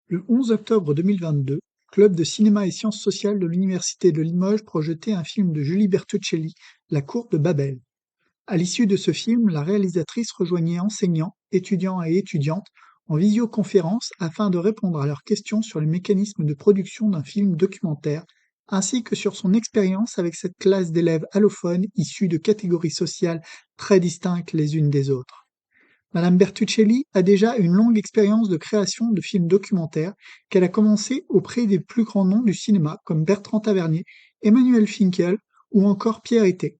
Le 11 octobre 2022, Club de cinéma et sciences sociales de l'Université de Limoges projetait un film de Julie Bertuccelli, La cour de Babel. À l'issue de ce film, la réalisatrice rejoignait enseignants, étudiants et étudiantes en visioconférence afin de répondre à leurs questions sur les mécanismes de production d'un film documentaire, ainsi que sur son expérience avec cette classe d'élèves allophones issus de catégories sociales très distinctes les unes des autres. Madame Bertuccelli a déjà une longue expérience de création de films documentaires qu'elle a commencé auprès des plus grands noms du cinéma comme Bertrand Tavernier, Emmanuel Finkiel ou encore Pierre Hété.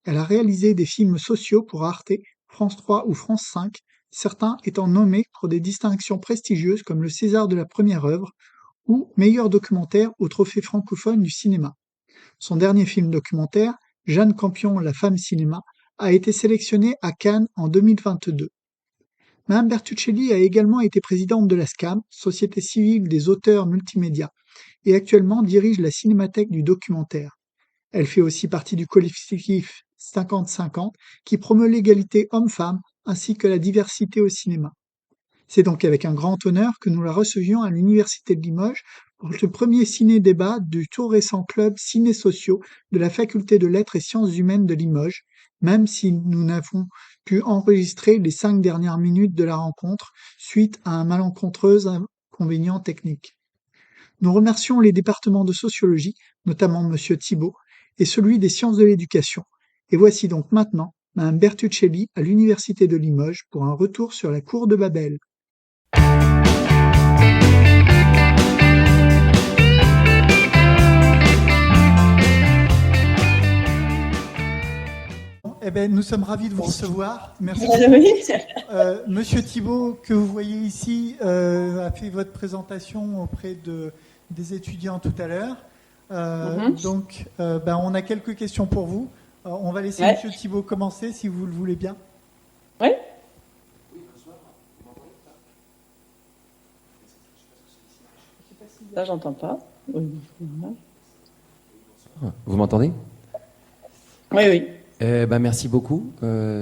Elle a réalisé des films sociaux pour Arte, France 3 ou France 5, certains étant nommés pour des distinctions prestigieuses comme le César de la première œuvre ou meilleur documentaire au Trophée francophone du cinéma. Son dernier film documentaire, Jeanne Campion, La femme cinéma, a été sélectionné à Cannes en 2022. Madame Bertuccelli a également été présidente de la SCAM, Société civile des auteurs multimédia, et actuellement dirige la Cinémathèque du documentaire. Elle fait aussi partie du collectif 50-50 qui promeut l'égalité homme-femme ainsi que la diversité au cinéma. C'est donc avec un grand honneur que nous la recevions à l'Université de Limoges pour le premier ciné-débat du tout récent club ciné-sociaux de la Faculté de Lettres et Sciences humaines de Limoges, même si nous n'avons pu enregistrer les 5 dernières minutes de la rencontre suite à un malencontreux inconvénient technique. Nous remercions les départements de sociologie, notamment Monsieur Thibault, et celui des sciences de l'éducation. Et voici donc maintenant Madame Bertuccelli à l'Université de Limoges pour un retour sur la cour de Babel. Eh ben, nous sommes ravis de vous recevoir. Merci. Oui. Monsieur Thibault, que vous voyez ici, a fait votre présentation auprès des étudiants tout à l'heure. Donc, on a quelques questions pour vous. On va laisser Monsieur Thibault commencer, si vous le voulez bien. Oui. Là, j'entends pas. Vous m'entendez? Oui, oui. Merci beaucoup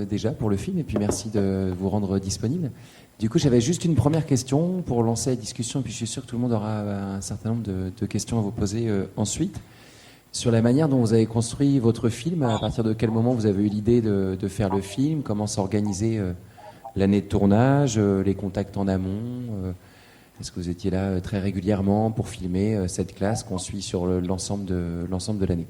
déjà pour le film et puis merci de vous rendre disponible. Du coup, j'avais juste une première question pour lancer la discussion et puis je suis sûr que tout le monde aura un certain nombre de questions à vous poser ensuite. Sur la manière dont vous avez construit votre film, à partir de quel moment vous avez eu l'idée de faire le film, comment s'organiser l'année de tournage, les contacts en amont, est-ce que vous étiez là très régulièrement pour filmer cette classe qu'on suit sur l'ensemble de l'année?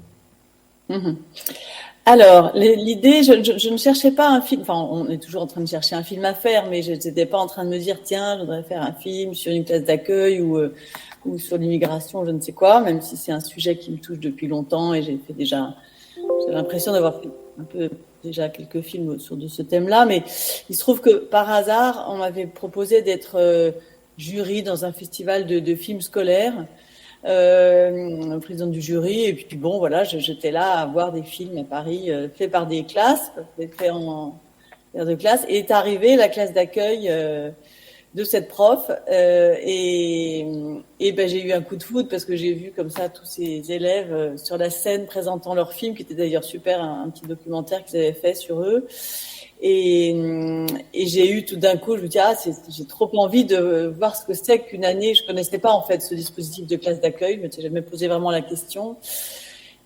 Alors, l'idée, je ne cherchais pas un film, enfin, on est toujours en train de chercher un film à faire, mais je n'étais pas en train de me dire, tiens, je voudrais faire un film sur une classe d'accueil ou sur l'immigration, je ne sais quoi, même si c'est un sujet qui me touche depuis longtemps et j'ai l'impression d'avoir fait un peu déjà quelques films sur de ce thème-là, mais il se trouve que par hasard, on m'avait proposé d'être jury dans un festival de films scolaires, président du jury, et puis bon, voilà, j'étais là à voir des films à Paris faits par des classes, faits en aire de classe, et est arrivée la classe d'accueil de cette prof, et j'ai eu un coup de foudre parce que j'ai vu comme ça tous ces élèves sur la scène présentant leur film, qui était d'ailleurs super, un petit documentaire qu'ils avaient fait sur eux. Et j'ai eu tout d'un coup, je me dis, j'ai trop envie de voir ce que c'est qu'une année. Je connaissais pas en fait ce dispositif de classe d'accueil, je m'étais jamais posé vraiment la question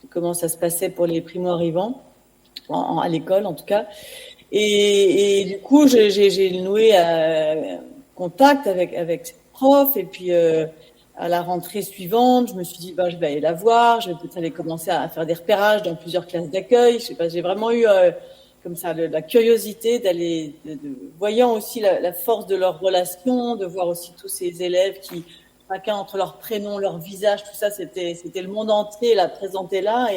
de comment ça se passait pour les primo-arrivants à l'école en tout cas. Et du coup, j'ai noué contact avec cette prof, et puis à la rentrée suivante, je me suis dit, je vais aller la voir, je vais peut-être aller commencer à faire des repérages dans plusieurs classes d'accueil. Je sais pas, j'ai vraiment eu comme ça la curiosité d'aller, voyant aussi la force de leur relation, de voir aussi tous ces élèves qui, chacun entre leur prénom, leur visage, tout ça, c'était le monde entier là présenté là,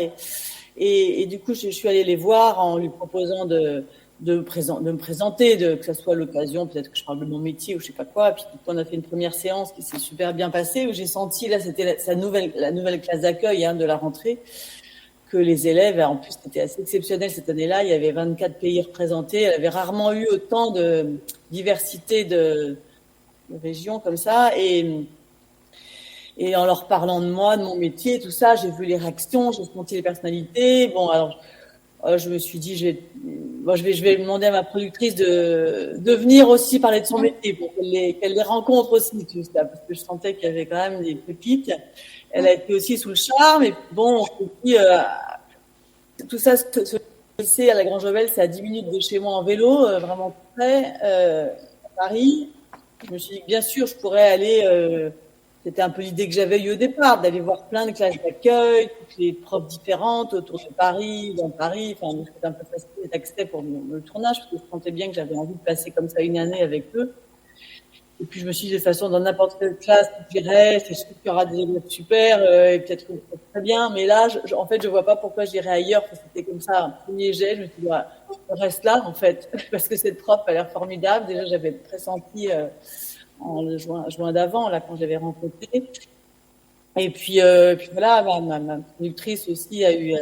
et du coup je suis allée les voir en lui proposant de me présenter, que ça soit l'occasion, peut-être que je parle de mon métier ou je sais pas quoi. Et puis on a fait une première séance qui s'est super bien passée, où j'ai senti, là c'était la nouvelle classe d'accueil de la rentrée, que les élèves, en plus c'était assez exceptionnel cette année-là, il y avait 24 pays représentés, elle avait rarement eu autant de diversité de régions comme ça, et en leur parlant de moi, de mon métier, tout ça, j'ai vu les réactions, j'ai senti les personnalités. Bon, alors je me suis dit, je vais demander à ma productrice de venir aussi parler de son métier pour qu'elle les rencontre aussi, tout ça, parce que je sentais qu'il y avait quand même des pépites. Elle a été aussi sous le charme, et bon, on s'est dit, tout ça, ce lycée à la Grange-Auvel, c'est à 10 minutes de chez moi en vélo, vraiment près, à Paris. Je me suis dit que bien sûr, je pourrais aller, c'était un peu l'idée que j'avais eue au départ, d'aller voir plein de classes d'accueil, toutes les profs différentes autour de Paris, dans Paris. Enfin, c'était un peu facile d'accès pour le tournage, parce que je sentais bien que j'avais envie de passer comme ça une année avec eux. Et puis je me suis dit, de toute façon, dans n'importe quelle classe, j'irai, c'est sûr qu'il y aura des élèves super, et peut-être très bien. Mais là, en fait, je vois pas pourquoi j'irais ailleurs, parce que c'était comme ça, un premier jet. Je me suis dit, ouais, je reste là, en fait, parce que cette prof a l'air formidable. Déjà, j'avais pressenti en le juin d'avant, là, quand j'avais rencontré. Et puis voilà, ma productrice aussi a eu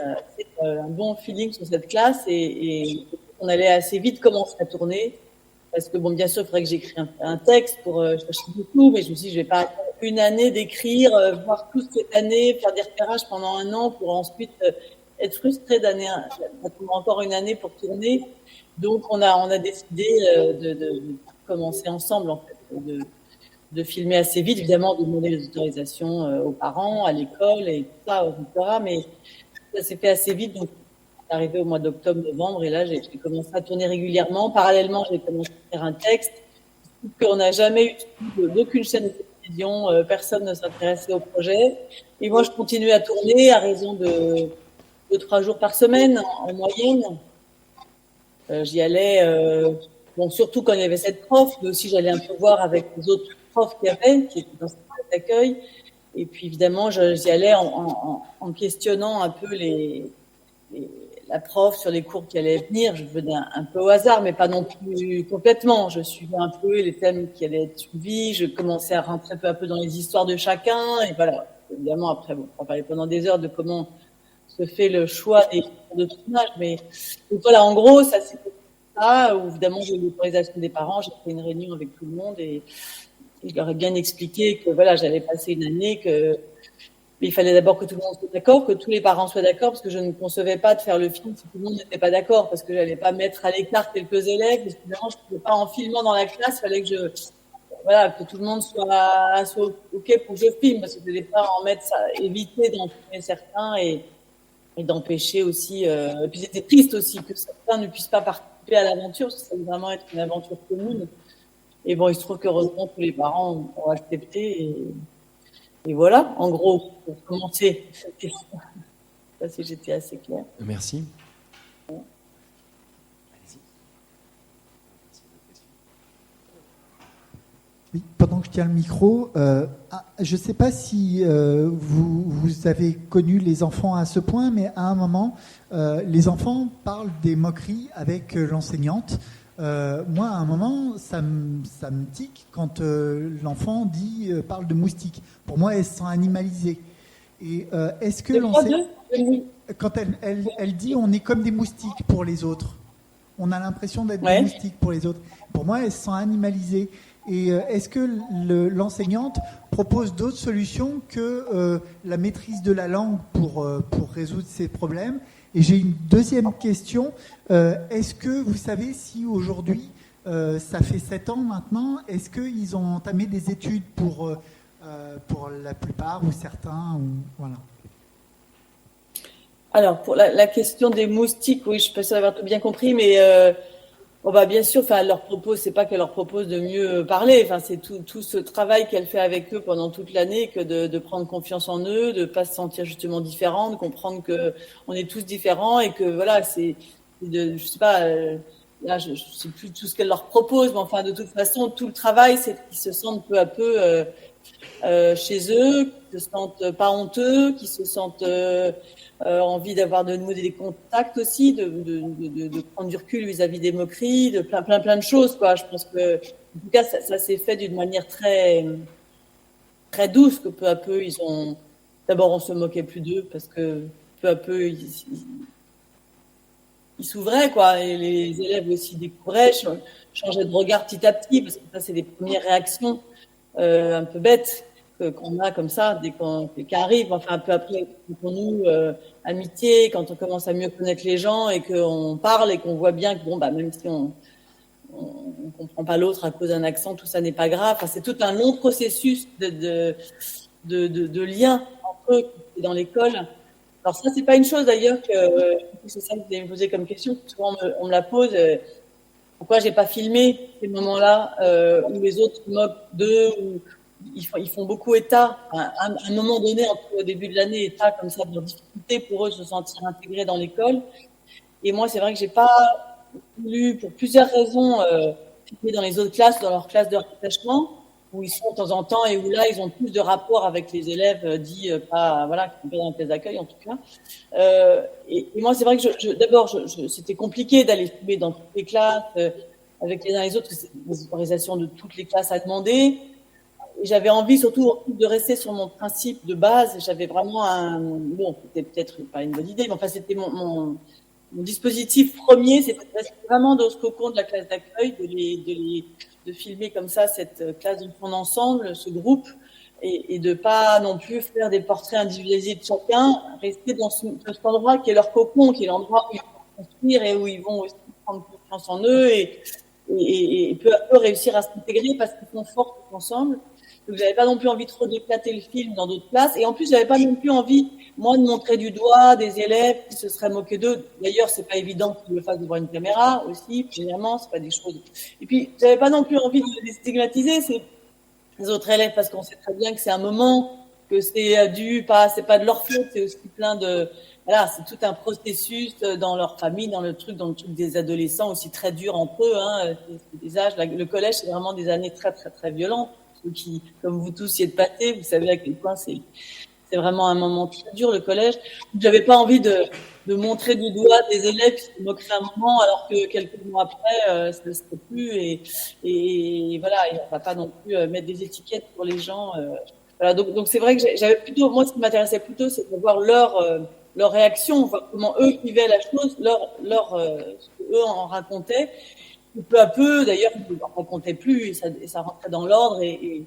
un bon feeling sur cette classe, et on allait assez vite commencer à tourner. Parce que bon, bien sûr, il faudrait que j'écris un texte pour chercher beaucoup, mais je me suis dit, je vais pas attendre une année d'écrire, voir toute cette année, faire des repérages pendant un an pour ensuite être frustrée d'attendre encore une année pour tourner. Donc, on a décidé de commencer ensemble, en fait, de filmer assez vite, évidemment, de demander les autorisations aux parents, à l'école et tout ça, etc. Mais ça s'est fait assez vite, donc c'est arrivé au mois d'octobre, novembre, et là, j'ai commencé à tourner régulièrement. Parallèlement, j'ai commencé à faire un texte. On n'a jamais eu d'aucune chaîne de télévision, personne ne s'intéressait au projet. Et moi, je continuais à tourner à raison de 2-3 jours par semaine, en moyenne. J'y allais, bon, surtout quand il y avait cette prof, mais aussi j'allais un peu voir avec les autres profs qu'il y avait, qui étaient dans cette accueil. Et puis, évidemment, j'y allais en questionnant un peu la prof sur les cours qui allaient venir. Je venais un peu au hasard, mais pas non plus complètement. Je suivais un peu les thèmes qui allaient être suivis. Je commençais à rentrer peu à peu dans les histoires de chacun. Et voilà. Évidemment, après, bon, on parlait pendant des heures de comment se fait le choix des cours de tournage. Mais donc, voilà, en gros, ça c'est ça. Où, évidemment, j'ai eu l'autorisation des parents. J'ai fait une réunion avec tout le monde et je leur ai bien expliqué que voilà, j'allais passer une année, mais il fallait d'abord que tout le monde soit d'accord, que tous les parents soient d'accord, parce que je ne concevais pas de faire le film si tout le monde n'était pas d'accord, parce que j'allais pas mettre à l'écart quelques élèves, parce que évidemment, je ne pouvais pas en filmant dans la classe, il fallait que tout le monde soit OK pour que je filme, parce que je ne voulais pas en mettre ça, éviter d'en filmer certains et d'empêcher aussi, et puis c'était triste aussi que certains ne puissent pas participer à l'aventure, parce que ça allait vraiment être une aventure commune. Et bon, il se trouve qu'heureusement, tous les parents ont accepté. Et voilà, en gros, pour commencer cette question. Ça, si j'étais assez claire. Merci. Oui, pendant que je tiens le micro, je ne sais pas si vous avez connu les enfants à ce point, mais à un moment, les enfants parlent des moqueries avec l'enseignante. Moi, à un moment, ça me tique quand l'enfant parle de moustiques. Pour moi, elle se sent animalisée. Et est-ce que quand elle dit on est comme des moustiques pour les autres, on a l'impression d'être des moustiques pour les autres. Pour moi, elle se sent animalisée. Et est-ce que l'enseignante propose d'autres solutions que la maîtrise de la langue pour résoudre ces problèmes? Et j'ai une deuxième question. Est-ce que vous savez si aujourd'hui, ça fait 7 ans maintenant, est-ce qu'ils ont entamé des études pour la plupart ou certains voilà. Alors, pour la question des moustiques, oui, je pense avoir tout bien compris, mais bien sûr, elle leur propose, c'est pas qu'elle leur propose de mieux parler, c'est tout ce travail qu'elle fait avec eux pendant toute l'année, que de prendre confiance en eux, de pas se sentir justement différent, de comprendre que on est tous différents et que voilà, je sais pas, là je sais plus tout ce qu'elle leur propose, mais de toute façon, tout le travail, c'est qu'ils se sentent peu à peu chez eux, qu'ils se sentent pas honteux, qu'ils se sentent envie d'avoir de nouveau des contacts aussi, de prendre du recul vis-à-vis des moqueries, de plein de choses, quoi. Je pense que, en tout cas, ça s'est fait d'une manière très, très douce, que peu à peu, d'abord, on se moquait plus d'eux, parce que peu à peu, ils s'ouvraient, quoi, et les élèves aussi découvraient, changeaient de regard petit à petit, parce que ça, c'est des premières réactions, un peu bêtes. qu'on a comme ça, qui arrive, enfin un peu après, pour nous, amitié, quand on commence à mieux connaître les gens et qu'on parle et qu'on voit bien que bon, bah, même si on comprend pas l'autre à cause d'un accent, tout ça n'est pas grave. Enfin, c'est tout un long processus de lien entre eux dans l'école. Alors ça, c'est pas une chose d'ailleurs c'est ça que vous avez me posé comme question. Souvent on me la pose. Pourquoi j'ai pas filmé ces moments-là où les autres se moquent d'eux, où ils font beaucoup état, à un moment donné, au début de l'année, état comme ça, de leur difficulté pour eux de se sentir intégrés dans l'école. Et moi, c'est vrai que j'ai pas voulu, pour plusieurs raisons, filmer dans les autres classes, dans leur classe de rattachement, où ils sont de temps en temps et où là, ils ont plus de rapport avec les élèves dits pas, voilà, qui sont pas dans la classe d'accueil, en tout cas. Et moi, c'est vrai que d'abord, c'était compliqué d'aller filmer dans toutes les classes, avec les uns et les autres, c'est des autorisations de toutes les classes à demander. Et j'avais envie surtout de rester sur mon principe de base. J'avais vraiment bon, c'était peut-être pas une bonne idée, mais enfin, c'était mon dispositif premier, c'était vraiment dans ce cocon de la classe d'accueil, de filmer comme ça cette classe de son ensemble, ce groupe, et de pas non plus faire des portraits individualisés de chacun, rester dans cet endroit qui est leur cocon, qui est l'endroit où ils vont construire et où ils vont aussi prendre confiance en eux et peu à peu réussir à s'intégrer parce qu'ils sont forts tous ensemble. Donc j'avais pas non plus envie trop d'éclater le film dans d'autres classes, et en plus j'avais pas non plus envie, moi, de montrer du doigt des élèves qui se seraient moqués d'eux. D'ailleurs, c'est pas évident qu'ils le fassent devant une caméra aussi, généralement, c'est pas des choses. Et puis j'avais pas non plus envie de les stigmatiser, ces autres élèves, parce qu'on sait très bien que c'est un moment, que c'est c'est pas de leur faute, c'est aussi plein de, voilà, c'est tout un processus dans leur famille, dans le truc des adolescents aussi très dur entre eux, hein, c'est des âges, le collège, c'est vraiment des années très, très, très violentes. Ceux qui, comme vous tous, y êtes passés, vous savez à quel point c'est vraiment un moment très dur, le collège. J'avais pas envie de montrer du doigt des élèves qui se moqueraient un moment, alors que quelques mois après, ça ne serait plus. Et voilà, et on va pas non plus mettre des étiquettes pour les gens. Voilà, donc c'est vrai que j'avais plutôt, moi, ce qui m'intéressait plutôt, c'est de voir leur réaction, voir comment eux vivaient la chose, ce que eux en racontaient. Et peu à peu, d'ailleurs, ils ne racontaient plus, et ça rentrait dans l'ordre. Et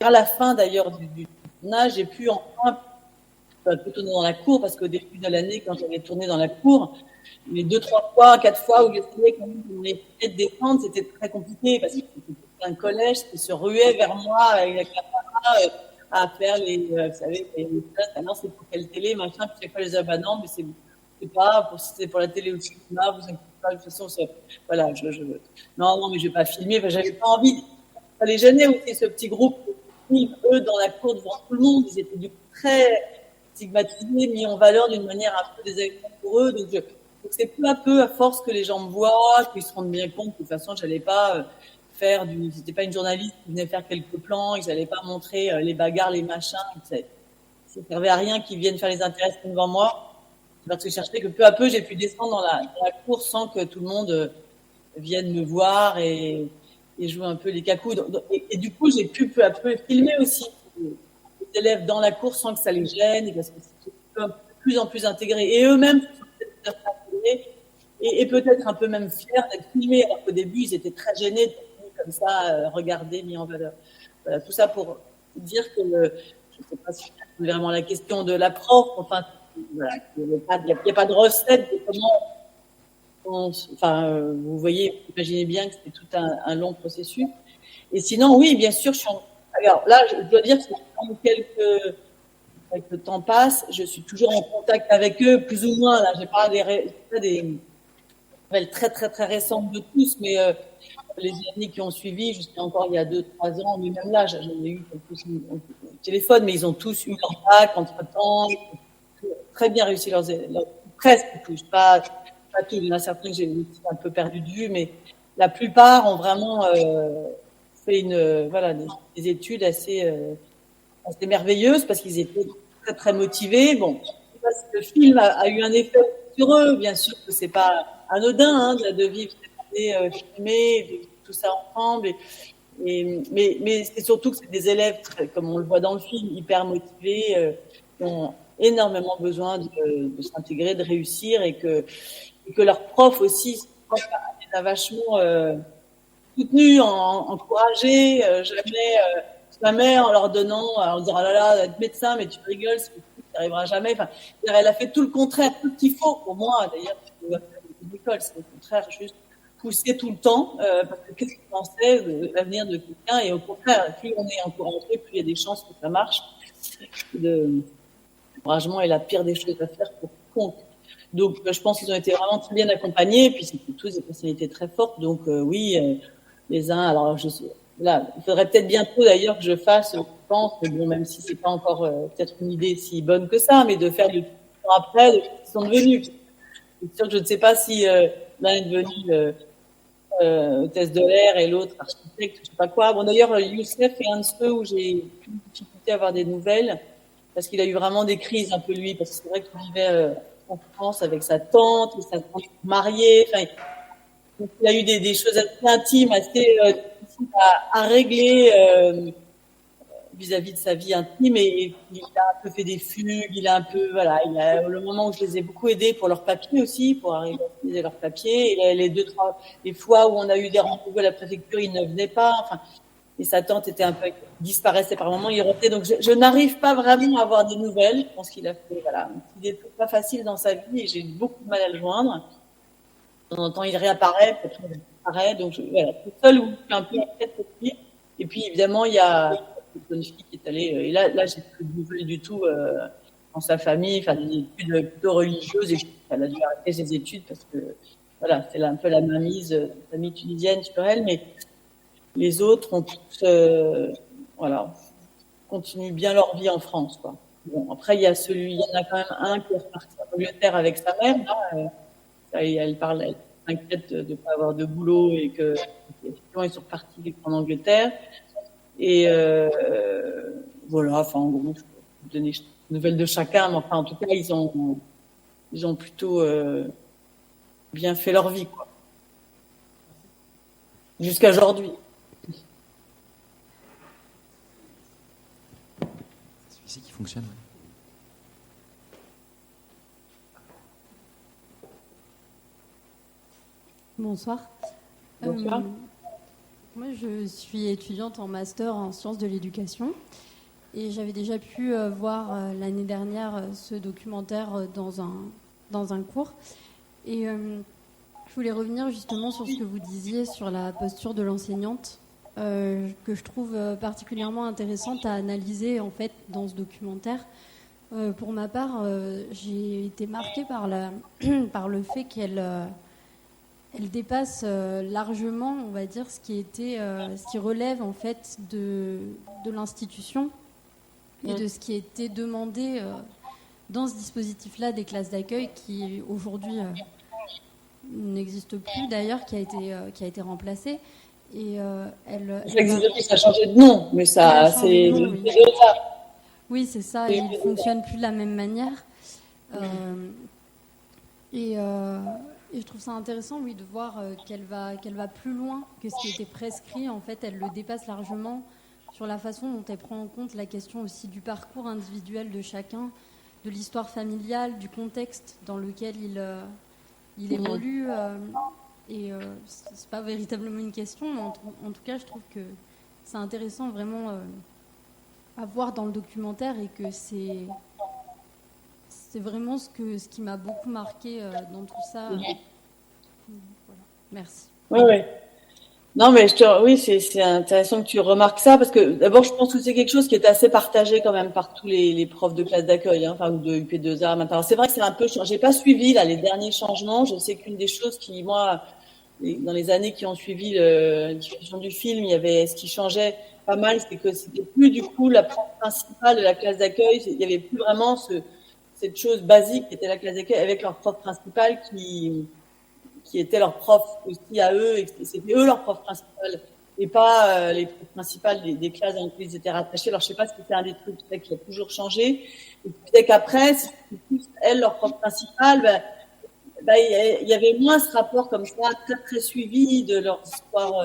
à la fin, d'ailleurs, du tournage, j'ai pu enfin tourner dans la cour, parce qu'au début de l'année, quand j'avais tourné dans la cour, les 2, 3 fois, 4 fois où j'essayais quand même de les peut-être descendre, c'était très compliqué, parce que c'était un collège qui se ruait vers moi avec la caméra à faire vous savez, les places, ah non, c'est pour quelle télé, machin, puis chaque fois, les bah non, mais c'est pas, si c'est pour la télé ou le cinéma, vous inquiétez pas, de toute façon, voilà, non, mais je vais pas filmer, enfin, j'avais pas envie, ça les gênait aussi, ce petit groupe, eux, dans la cour devant tout le monde, ils étaient du coup très stigmatisés, mis en valeur d'une manière un peu désagréable pour eux, donc c'est peu à peu, à force que les gens me voient, qu'ils se rendent bien compte que de toute façon, j'allais pas c'était pas une journaliste qui venait faire quelques plans, et que j'allais pas montrer les bagarres, les machins, ça servait à rien qu'ils viennent faire les intéressements devant moi. Parce que je cherchais que peu à peu, j'ai pu descendre dans la cour sans que tout le monde vienne me voir et jouer un peu les cacous. Et du coup, j'ai pu peu à peu filmer aussi les élèves dans la cour sans que ça les gêne, parce que c'est de plus en plus intégré. Et eux-mêmes se sont peut-être intégrés et peut-être un peu même fiers d'être filmés. Alors qu'au début, ils étaient très gênés d'être comme ça, regardés, mis en valeur. Voilà, tout ça pour dire que je ne sais pas si c'est vraiment la question de la prof, enfin, voilà, il n'y a pas de recette de comment vous voyez, vous imaginez bien que c'est tout un long processus. Et sinon, oui, bien sûr, alors là, je dois dire que quand quelques temps passe, je suis toujours en contact avec eux, plus ou moins. Là, j'ai pas des nouvelles très très très récentes de tous, mais les années qui ont suivi, jusqu'à encore il y a 2-3 ans, mais même là, j'en ai eu quelques au téléphone, mais ils ont tous eu leur bac entre-temps, très bien réussi presque tous, pas tous. Il y en a certains que j'ai un peu perdu de vue, mais la plupart ont vraiment fait des études assez merveilleuses parce qu'ils étaient très très motivés. Bon, je sais pas si le film a eu un effet sur eux. Bien sûr que c'est pas anodin de vivre cette année filmée, vivre tout ça ensemble. Mais c'est surtout que c'est des élèves, comme on le voit dans le film, hyper motivés, qui ont énormément besoin de s'intégrer, de réussir, et que leur prof aussi les a vachement soutenus, encouragés, jamais jamais en leur donnant, en leur disant, oh là là, être médecin, mais tu rigoles, ça n'arrivera jamais. Enfin, elle a fait tout le contraire, tout ce qu'il faut pour moi, d'ailleurs, l'école, c'est au contraire juste pousser tout le temps, parce que qu'est-ce qu'on pensait de l'avenir de quelqu'un, et au contraire, plus on est encouragé, plus il y a des chances que ça marche. L'encouragement est la pire des choses à faire pour quiconque. Donc, je pense qu'ils ont été vraiment très bien accompagnés, puis c'était tous des personnalités très fortes. Donc, oui, les uns. Alors, là, il faudrait peut-être bientôt d'ailleurs que je fasse, je pense, bon, même si c'est pas encore peut-être une idée si bonne que ça, mais de faire du temps après de ce qu'ils sont devenus. C'est sûr que je ne sais pas si l'un est devenu hôtesse de l'air et l'autre architecte, je sais pas quoi. Bon, d'ailleurs, Youssef est un de ceux où j'ai plus de difficulté à avoir des nouvelles, parce qu'il a eu vraiment des crises un peu lui, parce que c'est vrai qu'il vivait en France avec sa tante, et sa tante mariée. Enfin, il a eu des choses assez intimes, assez difficiles à régler vis-à-vis de sa vie intime, et il a un peu fait des fugues, il a un peu, voilà, il a, le moment où je les ai beaucoup aidés pour leurs papiers aussi, pour arriver à utiliser leurs papiers, et les 2-3 les fois où on a eu des rendez-vous à la préfecture, il ne venait pas, enfin, et sa tante était un peu, disparaissait par moments, il revenait, donc je n'arrive pas vraiment à avoir des nouvelles. Je pense qu'il a fait, voilà, il n'est pas facile dans sa vie, et j'ai eu beaucoup de mal à le joindre. De temps en temps, il réapparaît, peut-être il disparaît, donc voilà, c'est seul où je suis un peu inquiète pour lui. Et puis, évidemment, il y a une jeune fille qui est allée, et là, j'ai plus de nouvelles du tout, dans sa famille, enfin, des études plutôt religieuses, et elle a dû arrêter ses études parce que, voilà, c'est un peu la mainmise de la famille tunisienne sur elle, mais les autres ont tous, voilà, continuent bien leur vie en France, quoi. Bon, après, il y en a quand même un qui est reparti en Angleterre avec sa mère, là, elle s'inquiète de ne pas avoir de boulot, et que, effectivement, ils sont repartis vivre en Angleterre. Et voilà, enfin, en gros, je peux vous donner des nouvelles de chacun, mais enfin, en tout cas, ils ont plutôt bien fait leur vie, quoi. Jusqu'à aujourd'hui. C'est celui-ci qui fonctionne. Ouais. Bonsoir. Bonsoir. Moi, je suis étudiante en master en sciences de l'éducation, et j'avais déjà pu voir l'année dernière ce documentaire dans un cours. Et je voulais revenir justement sur ce que vous disiez sur la posture de l'enseignante, que je trouve particulièrement intéressante à analyser en fait dans ce documentaire. Pour ma part, j'ai été marquée par le fait qu'elle dépasse largement, on va dire, ce qui relève en fait de l'institution et de ce qui était demandé dans ce dispositif-là des classes d'accueil, qui aujourd'hui n'existe plus d'ailleurs, qui a été remplacé. Et Ça a changé de nom, mais ça, c'est ça. Oui, c'est ça. Il ne fonctionne plus de la même manière. Et je trouve ça intéressant, oui, de voir qu'elle va plus loin que ce qui était prescrit. En fait, elle le dépasse largement sur la façon dont elle prend en compte la question aussi du parcours individuel de chacun, de l'histoire familiale, du contexte dans lequel il évolue. Et c'est pas véritablement une question, mais en tout cas, je trouve que c'est intéressant vraiment à voir dans le documentaire, et que c'est vraiment ce qui m'a beaucoup marqué dans tout ça. Voilà. Merci. Oui. Non, mais oui, c'est intéressant que tu remarques ça, parce que d'abord, je pense que c'est quelque chose qui est assez partagé quand même par tous les profs de classe d'accueil, enfin, ou de UP2A maintenant. C'est vrai que c'est un peu, j'ai pas suivi là les derniers changements. Je sais qu'une des choses qui, moi, dans les années qui ont suivi la diffusion du film, il y avait ce qui changeait pas mal, c'est que c'était plus du coup la prof principale de la classe d'accueil. Il y avait plus vraiment cette chose basique qui était la classe d'accueil avec leur prof principal qui était leur prof aussi à eux, et c'était eux leur prof principal, et pas les profs principales des classes dans lesquelles ils étaient rattachés. Alors je sais pas si c'est un des trucs qui a toujours changé, et peut-être qu'après, si c'était plus elles leur prof principal, il y avait moins ce rapport comme ça, très très suivi de leur histoire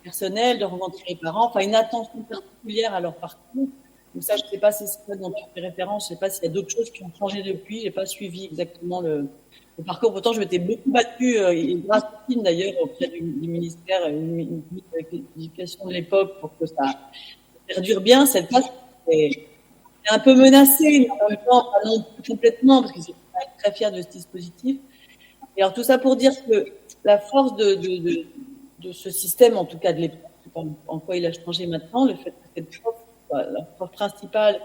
personnelle, de rencontrer les parents, enfin une attention particulière à leur parcours. Donc ça, je sais pas si c'est ça dont tu fais référence, je sais pas s'il y a d'autres choses qui ont changé depuis, j'ai pas suivi exactement le parcours. Pourtant, je m'étais beaucoup battue, et grâce à Christine d'ailleurs, auprès du ministère de l'Éducation de l'époque, pour que ça perdure bien, cette place est un peu menacée, mais en même temps, pas non plus complètement, parce qu'ils sont très fiers de ce dispositif. Et alors, tout ça pour dire que la force de ce système, en tout cas de l'époque, je sais pas en quoi il a changé maintenant, le fait que cette prof, la prof principale,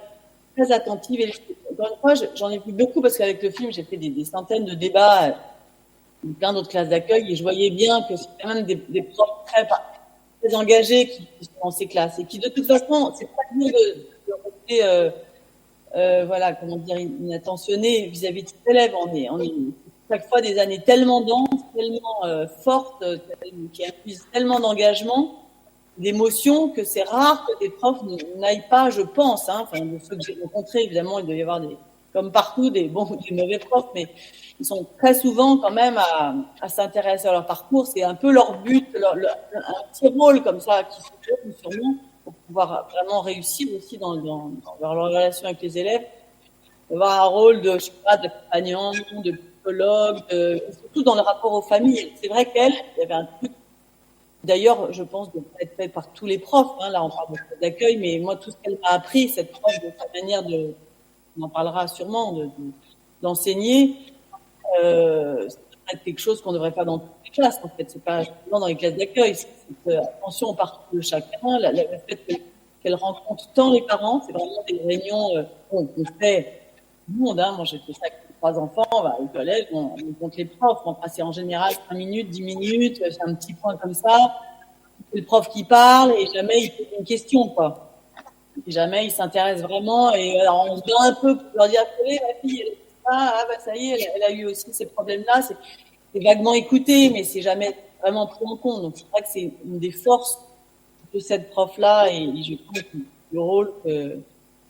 très attentive. Et encore une fois, j'en ai vu beaucoup parce qu'avec le film, j'ai fait des centaines de débats dans plein d'autres classes d'accueil et je voyais bien que c'est quand même des profs très engagés qui sont dans ces classes et qui, de toute façon, c'est pas dur de rester, voilà, comment dire, inattentionné vis-à-vis de ses élèves. On est chaque fois des années tellement denses, tellement fortes, qui induisent tellement d'engagement, d'émotions, que c'est rare que des profs n'aillent pas, je pense, enfin, de ceux que j'ai rencontrés, évidemment, il doit y avoir comme partout, des bons ou des mauvais profs, mais ils sont très souvent quand même à s'intéresser à leur parcours. C'est un peu leur but, un petit rôle comme ça qui se joue sûrement pour pouvoir vraiment réussir aussi dans leur relation avec les élèves. Avoir un rôle de, je sais pas, d'accompagnant, de psychologue, surtout dans le rapport aux familles. C'est vrai qu'elle, il y avait un truc. D'ailleurs, je pense de être fait par tous les profs. Là, on parle de d'accueil, mais moi, tout ce qu'elle m'a appris, cette prof, de sa manière on en parlera sûrement, d'enseigner, c'est quelque chose qu'on devrait faire dans toutes les classes. En fait, c'est pas seulement dans les classes d'accueil. C'est attention au parcours de chacun. Le fait qu'elle rencontre tant les parents, c'est vraiment des réunions qu'on fait tout le monde. Moi, j'ai fait ça avec 3 enfants, on va au collège, on rencontre les profs, on passe en général 5 minutes, 10 minutes, c'est un petit point comme ça. C'est le prof qui parle et jamais il pose une question, quoi. Et jamais il s'intéresse vraiment et alors on se bat un peu pour leur dire, ma fille, elle ça y est, elle a eu aussi ces problèmes-là. C'est vaguement écouté, mais c'est jamais vraiment pris en compte. Donc c'est vrai que c'est une des forces de cette prof-là et je pense que le rôle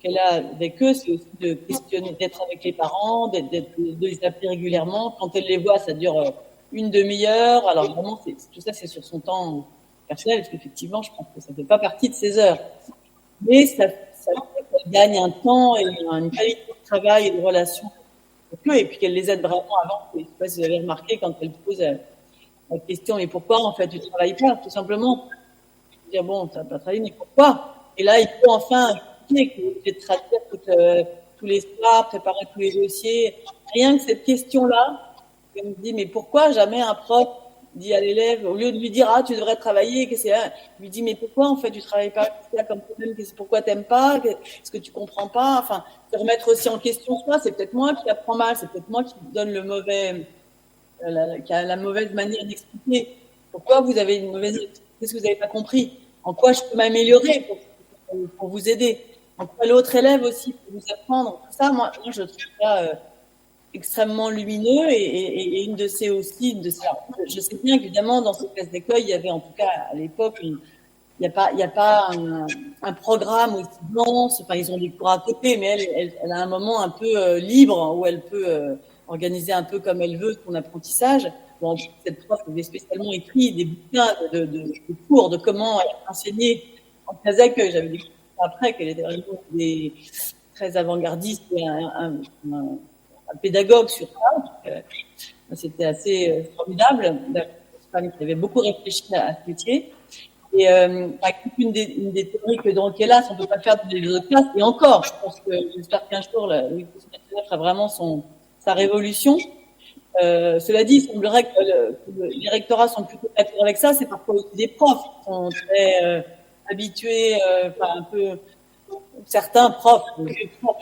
qu'elle a avec eux, c'est aussi de questionner, d'être avec les parents, de les appeler régulièrement. Quand elle les voit, ça dure une demi-heure. Alors vraiment, tout ça, c'est sur son temps personnel, parce qu'effectivement, je pense que ça ne fait pas partie de ses heures. Mais ça fait qu'elle gagne un temps et une qualité de travail et de relation avec eux, et puis qu'elle les aide vraiment à avancer. Je ne sais pas si vous avez remarqué quand elle pose la question, mais pourquoi en fait tu ne travailles pas? Tout simplement. Dire bon, tu n'as pas travaillé, mais pourquoi? Et là, il faut enfin de traduire tous les soirs, préparer tous les dossiers. Rien que cette question-là, elle me dit, mais pourquoi jamais un prof dit à l'élève, au lieu de lui dire, tu devrais travailler, lui dit, mais pourquoi en fait tu travailles pas? Qu'est-ce qu'il y a comme problème? Pourquoi t'aimes pas? Est-ce que tu comprends pas? Enfin, se remettre aussi en question soi, c'est peut-être moi qui apprends mal, c'est peut-être moi qui donne qui a la mauvaise manière d'expliquer. Pourquoi vous avez une mauvaise, qu'est-ce que vous n'avez pas compris? En quoi je peux m'améliorer pour vous aider? En quoi l'autre élève aussi peut vous apprendre? Tout ça, moi je trouve ça extrêmement lumineux et une de ces. Je sais bien qu'évidemment dans ces classes d'école, il y avait en tout cas à l'époque, il n'y a pas un programme aussi dense. Enfin, ils ont des cours à côté, mais elle a un moment un peu libre où elle peut organiser un peu comme elle veut son apprentissage. Bon, cette prof avait spécialement écrit des bouquins de cours de comment enseigner en classe d'accueil. J'avais découvert après qu'elle était vraiment très avant-gardiste et un pédagogue sur ça. C'était assez formidable. Une femme qui avait beaucoup réfléchi à ce métier. Et une des théories que Dronkelas, on ne peut pas faire dans les autres classes. Et encore, je pense que j'espère qu'un jour, l'éducation nationale fera vraiment sa révolution. Cela dit, il semblerait que les rectorats sont plutôt d'accord avec ça. C'est parfois aussi des profs qui sont très habitués, un peu. Certains profs, je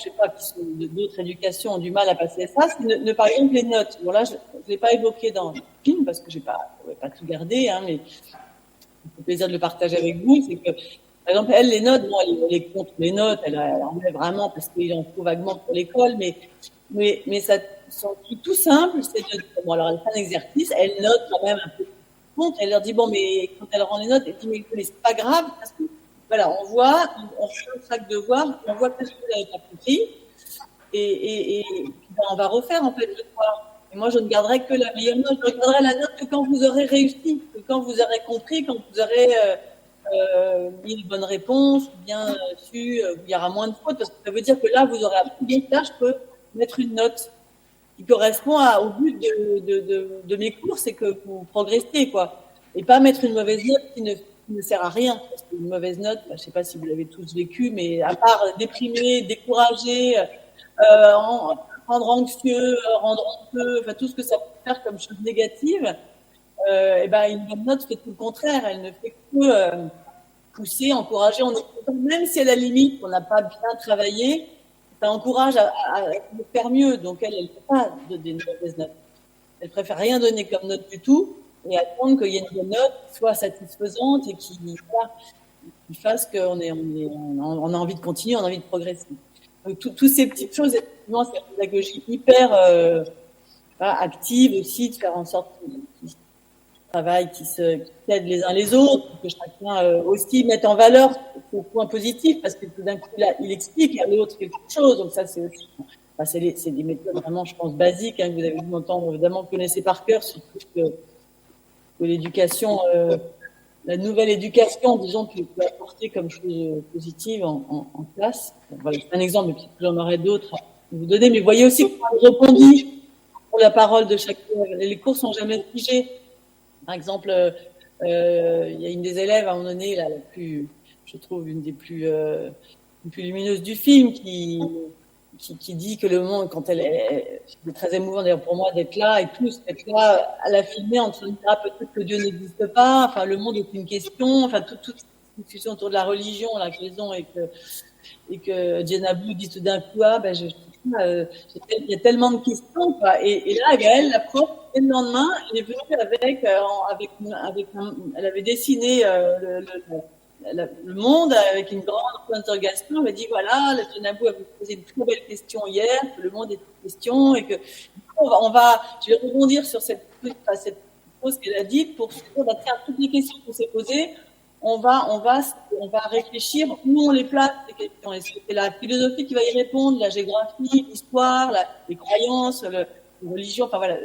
sais pas, qui sont d'autres éducations ont du mal à passer ça. C'est par exemple les notes. Bon là, je l'ai pas évoqué dans le film parce que je pouvais pas tout garder, mais c'est plaisir de le partager avec vous. C'est que, par exemple, elle, les notes, bon, elle est contre les notes, elle en met vraiment parce qu'il en faut vaguement pour l'école, mais ça, son truc tout simple, c'est bon, alors elle fait un exercice, elle note quand même un peu compte, elle leur dit bon, mais quand elle rend les notes, elle dit mais c'est pas grave parce que voilà, on fait chaque devoir, on voit qu'est-ce que vous n'avez pas compris, et on va refaire en fait le devoir. Et moi, je ne garderai que la meilleure note. Je ne garderai la note que quand vous aurez réussi, que quand vous aurez compris, quand vous aurez mis une bonne réponse, ou bien su, il y aura moins de fautes, parce que ça veut dire que là, vous aurez appris. Donc là, je peux mettre une note qui correspond au but de mes cours, c'est que vous progressez, quoi. Et pas mettre une mauvaise note qui ne sert à rien. Parce qu'une mauvaise note, je ne sais pas si vous l'avez tous vécu, mais à part déprimer, décourager, rendre anxieux, rendre honteux, enfin tout ce que ça peut faire comme chose négative, et ben une bonne note fait tout le contraire. Elle ne fait que pousser, encourager. On est, même si à la limite on n'a pas bien travaillé, ça encourage à faire mieux. Donc elle ne peut pas donner une mauvaise note. Elle préfère rien donner comme note du tout et attendre qu'il y ait une bonne note qui soit satisfaisante et qui fasse qu'on on a envie de continuer, on a envie de progresser. Donc toutes ces petites choses, effectivement, c'est une pédagogie hyper active aussi, de faire en sorte qu'ils travaillent, qu'ils s'aident les uns les autres, que chacun aussi mette en valeur ses points positifs, parce que tout d'un coup, là, il explique à l'autre quelque chose. Donc ça, c'est aussi, c'est des méthodes vraiment, je pense, basiques, hein, que vous avez dû entendre, évidemment, vous connaissez par cœur, surtout que l'éducation, la nouvelle éducation, disons, qui peut apporter comme chose positive en classe. Voilà, c'est un exemple, mais peut-être que j'en aurai d'autres à vous donner. Mais vous voyez aussi comment je rebondis pour la parole de chacun. Les cours sont jamais figés. Par exemple, il y a une des élèves à un moment donné, là, la plus, je trouve, une des plus lumineuses du film, qui dit que le monde, quand c'est très émouvant d'ailleurs pour moi d'être là et tous d'être là à la filmer en train de dire peut-être que Dieu n'existe pas, enfin le monde est une question, enfin toute cette discussion autour de la religion là qu'ils ont et que Djenabou dit tout d'un coup il y a tellement de questions quoi. Et là elle, la prof, dès le lendemain, elle est venue elle avait dessiné le monde avec une grande interrogation. Elle m'a dit voilà, la Djenabou a posé une très belle question hier, que le monde est une question et que je vais rebondir sur cette chose qu'elle a dite pour se dire toutes les questions qu'on s'est posées, on va réfléchir où on les place ces questions. Est-ce que c'est la philosophie qui va y répondre, la géographie, l'histoire, les croyances, la religion, enfin voilà.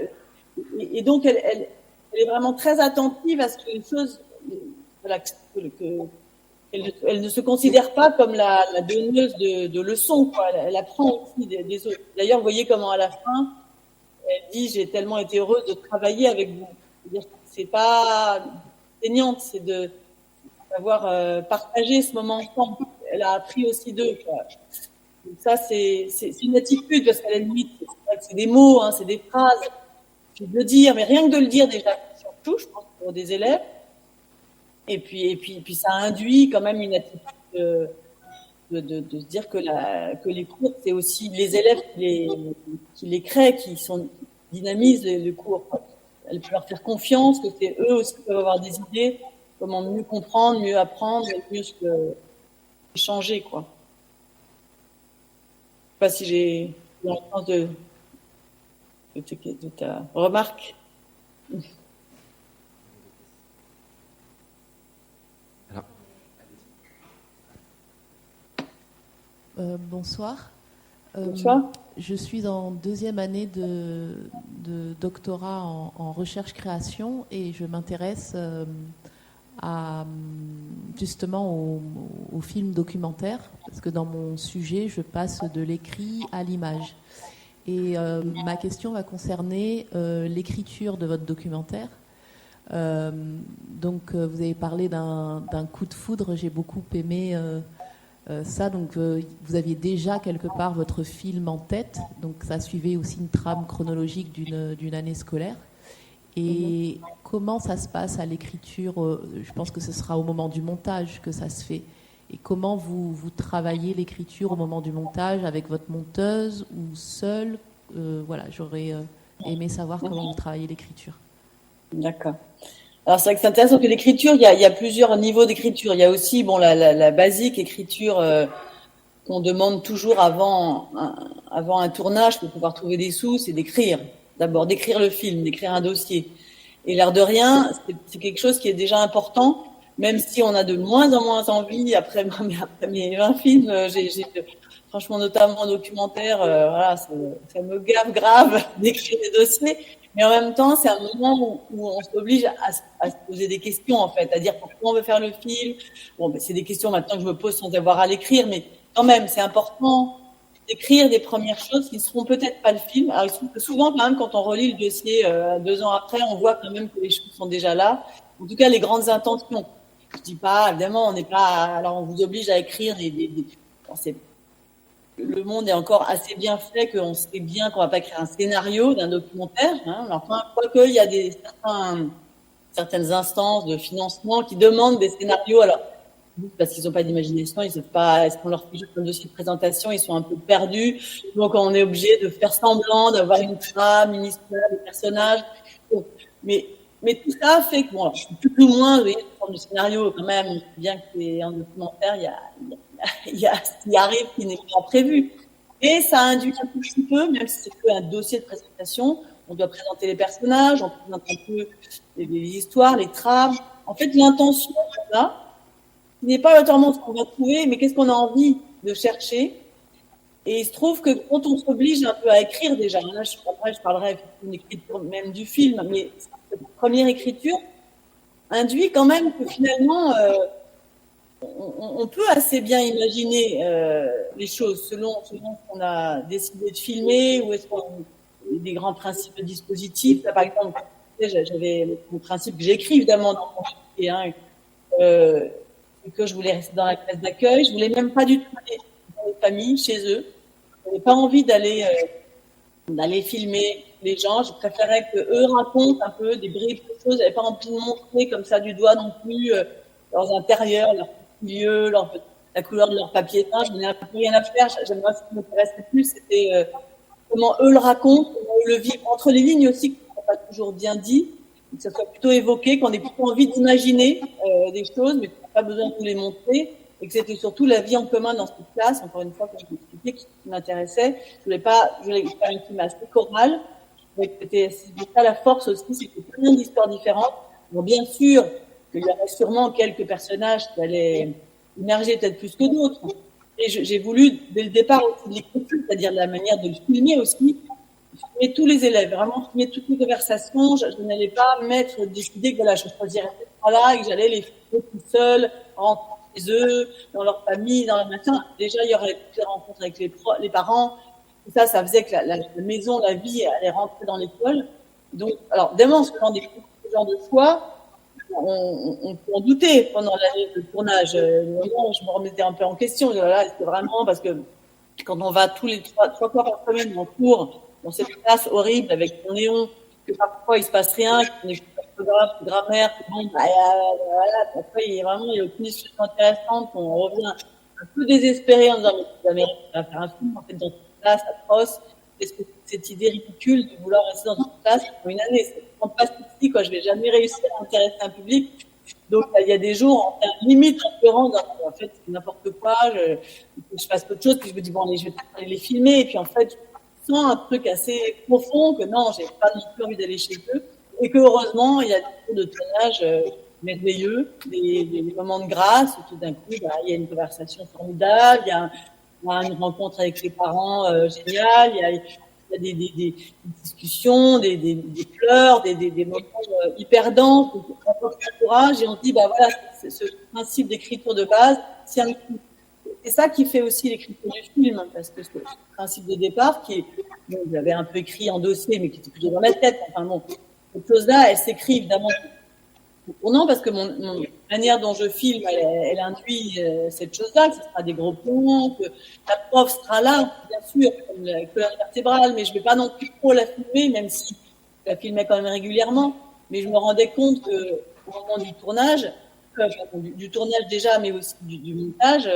Et donc elle est vraiment très attentive à ce que les choses, voilà, elle ne se considère pas comme la donneuse de leçons, quoi. Elle apprend aussi des autres. D'ailleurs, vous voyez comment à la fin, elle dit j'ai tellement été heureuse de travailler avec vous. C'est-à-dire que c'est pas saignante, c'est d'avoir partagé ce moment ensemble. Elle a appris aussi d'eux, quoi. Donc ça, c'est une attitude, parce qu'à la limite, c'est des mots, hein, c'est des phrases. Je veux le dire, mais rien que de le dire déjà, surtout, je pense, pour des élèves. Et puis ça induit quand même une attitude de se dire que les cours, c'est aussi les élèves qui les créent, qui dynamisent le cours. Elle peut leur faire confiance, que c'est eux aussi qui peuvent avoir des idées, comment mieux comprendre, mieux apprendre, mieux échanger, quoi. Je sais pas si j'ai la réponse de ta remarque. Bonsoir. Bonsoir. Je suis en deuxième année de doctorat en recherche-création et je m'intéresse justement au film documentaire, parce que dans mon sujet, je passe de l'écrit à l'image. Et ma question va concerner l'écriture de votre documentaire. Donc, vous avez parlé d'un coup de foudre, j'ai beaucoup aimé ça. Donc, vous aviez déjà quelque part votre film en tête, donc ça suivait aussi une trame chronologique d'une année scolaire. Et comment ça se passe à l'écriture? Je pense que ce sera au moment du montage que ça se fait. Et comment vous travaillez l'écriture au moment du montage, avec votre monteuse ou seule? Voilà, j'aurais aimé savoir comment vous travaillez l'écriture. D'accord. Alors c'est vrai que c'est intéressant que l'écriture, il y a plusieurs niveaux d'écriture. Il y a aussi la basique écriture qu'on demande toujours avant un tournage pour pouvoir trouver des sous, c'est d'écrire. D'abord d'écrire le film, d'écrire un dossier. Et l'air de rien, c'est quelque chose qui est déjà important, même si on a de moins en moins envie après mes 20 films, franchement notamment en documentaire, voilà, ça me gave grave d'écrire des dossiers. Mais en même temps, c'est un moment où on s'oblige à se poser des questions, en fait, à dire pourquoi on veut faire le film. Bon, c'est des questions maintenant que je me pose sans avoir à l'écrire, mais quand même, c'est important d'écrire des premières choses qui ne seront peut-être pas le film. Alors, souvent, quand même, quand on relit le dossier 2 ans après, on voit quand même que les choses sont déjà là. En tout cas, les grandes intentions. Je dis pas, évidemment, on n'est pas, alors on vous oblige à écrire le monde est encore assez bien fait qu'on sait bien qu'on va pas écrire un scénario d'un documentaire, hein. Enfin, quoique il y a certaines instances de financement qui demandent des scénarios, alors, parce qu'ils n'ont pas d'imagination, ils savent pas, est-ce qu'on leur fait juste un dossier de présentation, ils sont un peu perdus, donc on est obligé de faire semblant d'avoir une trame, une histoire, des personnages. Mais tout ça fait que, bon, alors, je suis plus ou moins, vous voyez, une forme de scénario, quand même, bien que c'est un documentaire, il y a ce qui arrive qui n'est pas prévu. Et ça induit un tout petit peu, même si c'est qu'un dossier de présentation, on doit présenter les personnages, on présente un peu les histoires, les trames. En fait, l'intention, là, ce n'est pas notamment ce qu'on va trouver, mais qu'est-ce qu'on a envie de chercher. Et il se trouve que quand on s'oblige un peu à écrire déjà, là, je parlerai d'une écriture même du film, mais cette première écriture induit quand même que finalement, on peut assez bien imaginer les choses selon ce qu'on a décidé de filmer, ou est-ce qu'on a des grands principes de dispositifs. Là, par exemple, j'avais le principe que j'écris évidemment dans mon métier, hein, que je voulais rester dans la classe d'accueil. Je voulais même pas du tout aller dans les familles, chez eux. Je n'avais pas envie d'aller filmer les gens. Je préférais que eux racontent un peu des bribes de choses. J'avais pas envie de montrer comme ça du doigt non plus leurs intérieurs, leur milieu, la couleur de leur papier peint. Je n'en ai un peu rien à faire. J'aimerais, ce qui m'intéressait plus, c'était comment eux le racontent, comment eux le vivent, entre les lignes aussi, qui ne sont pas toujours bien dit, que ça soit plutôt évoqué, qu'on ait plutôt envie d'imaginer des choses, mais qu'on n'a pas besoin de nous les montrer, et que c'était surtout la vie en commun dans cette classe, encore une fois, comme je l'expliquais, qui m'intéressait. Je voulais faire une film assez chorale. C'était ça la force aussi, c'est que plein d'histoires différentes. Bon, bien sûr, il y aurait sûrement quelques personnages qui allaient émerger peut-être plus que d'autres. Et j'ai voulu, dès le départ aussi de l'écriture, c'est-à-dire de la manière de le filmer aussi, filmer tous les élèves, vraiment filmer toutes les conversations. Je n'allais pas décider que voilà, je choisirais ces trois-là et que j'allais les filmer tout seul, rentrer chez eux, dans leur famille, dans leur machin. Déjà, il y aurait toutes les rencontres avec les parents. Et ça faisait que la maison, la vie, allait rentrer dans l'école. Donc, alors, évidemment, ce genre de choix, on peut en douter pendant l'année de tournage. Je me remettais un peu en question. Là, c'est vraiment parce que quand on va tous les trois fois par semaine en cours, dans cette classe horrible avec son néon, que parfois il se passe rien, qu'on est photographe, grammaire, bon, voilà, après il y a aucune discussion intéressante, on revient un peu désespéré en disant, mais jamais on va faire un film, en fait, dans cette classe atroce. Est-ce que cette idée ridicule de vouloir rester dans une classe pour une année, c'est fantastique, quoi. Je vais jamais réussir à intéresser un public. Donc, il y a des jours, limite, en pleurant, en fait, c'est n'importe quoi, je fasse autre chose, puis je me dis, bon, allez, je vais aller les filmer, et puis en fait, je sens un truc assez profond que non, j'ai pas non plus envie d'aller chez eux, et que heureusement, il y a des cours de tournage merveilleux, des moments de grâce, où tout d'un coup, il y a une conversation formidable, il y a une rencontre avec les parents géniale, il y a des discussions, des pleurs, des moments hyper denses, on s'encourage et on se dit, bah voilà, c'est ce principe d'écriture de base. C'est ça qui fait aussi l'écriture du film, hein, parce que ce principe de départ, bon, j'avais un peu écrit en dossier, mais qui était plutôt dans ma tête. Enfin bon, cette chose-là, elle s'écrit évidemment au tournant, parce que la manière dont je filme, elle induit cette chose-là, que ce sera des gros plans, que la prof sera là, bien sûr, comme la colonne vertébrale, mais je vais pas non plus trop la filmer, même si je la filmais quand même régulièrement. Mais je me rendais compte que au moment du tournage, du tournage déjà, mais aussi du montage,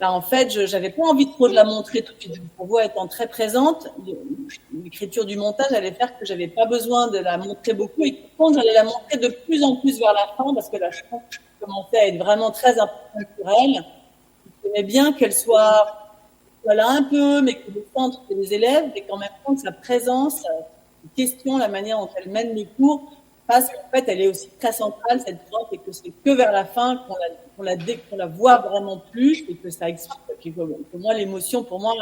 en fait, j'avais pas envie trop de la montrer tout de suite. Pour voix étant très présente, l'écriture du montage allait faire que j'avais pas besoin de la montrer beaucoup, et par contre, j'allais la montrer de plus en plus vers la fin, parce que la chanson commençait à être vraiment très importante pour elle. J'aimais bien qu'elle soit là un peu, mais que le centre c'est les élèves, et qu'en même temps que sa présence, ses questions, la manière dont elle mène les cours, parce qu'en fait, elle est aussi très centrale, cette prof, et que c'est que vers la fin qu'on la voit vraiment plus, et que ça explique, que moi, l'émotion, pour moi,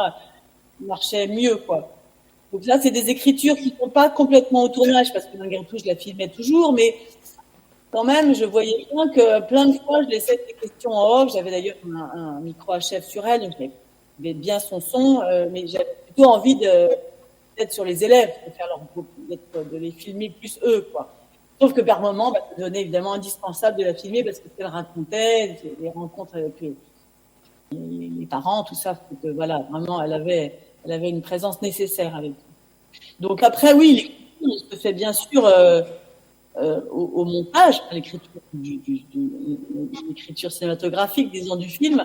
marchait mieux, quoi. Donc là, c'est des écritures qui ne sont pas complètement au tournage, parce que malgré tout, je la filmais toujours, mais quand même, je voyais bien que plein de fois, je laissais des questions en off. J'avais d'ailleurs un micro HF sur elle, donc j'avais bien son son, mais j'avais plutôt envie d'être sur les élèves, de les filmer plus eux, quoi. Sauf que par moment, ça devenait évidemment indispensable de la filmer parce que ce qu'elle racontait, les rencontres avec les parents, tout ça, que, voilà, vraiment, elle avait une présence nécessaire avec eux. Donc après, oui, l'écriture se fait bien sûr au montage, l'écriture l'écriture cinématographique, disons, du film.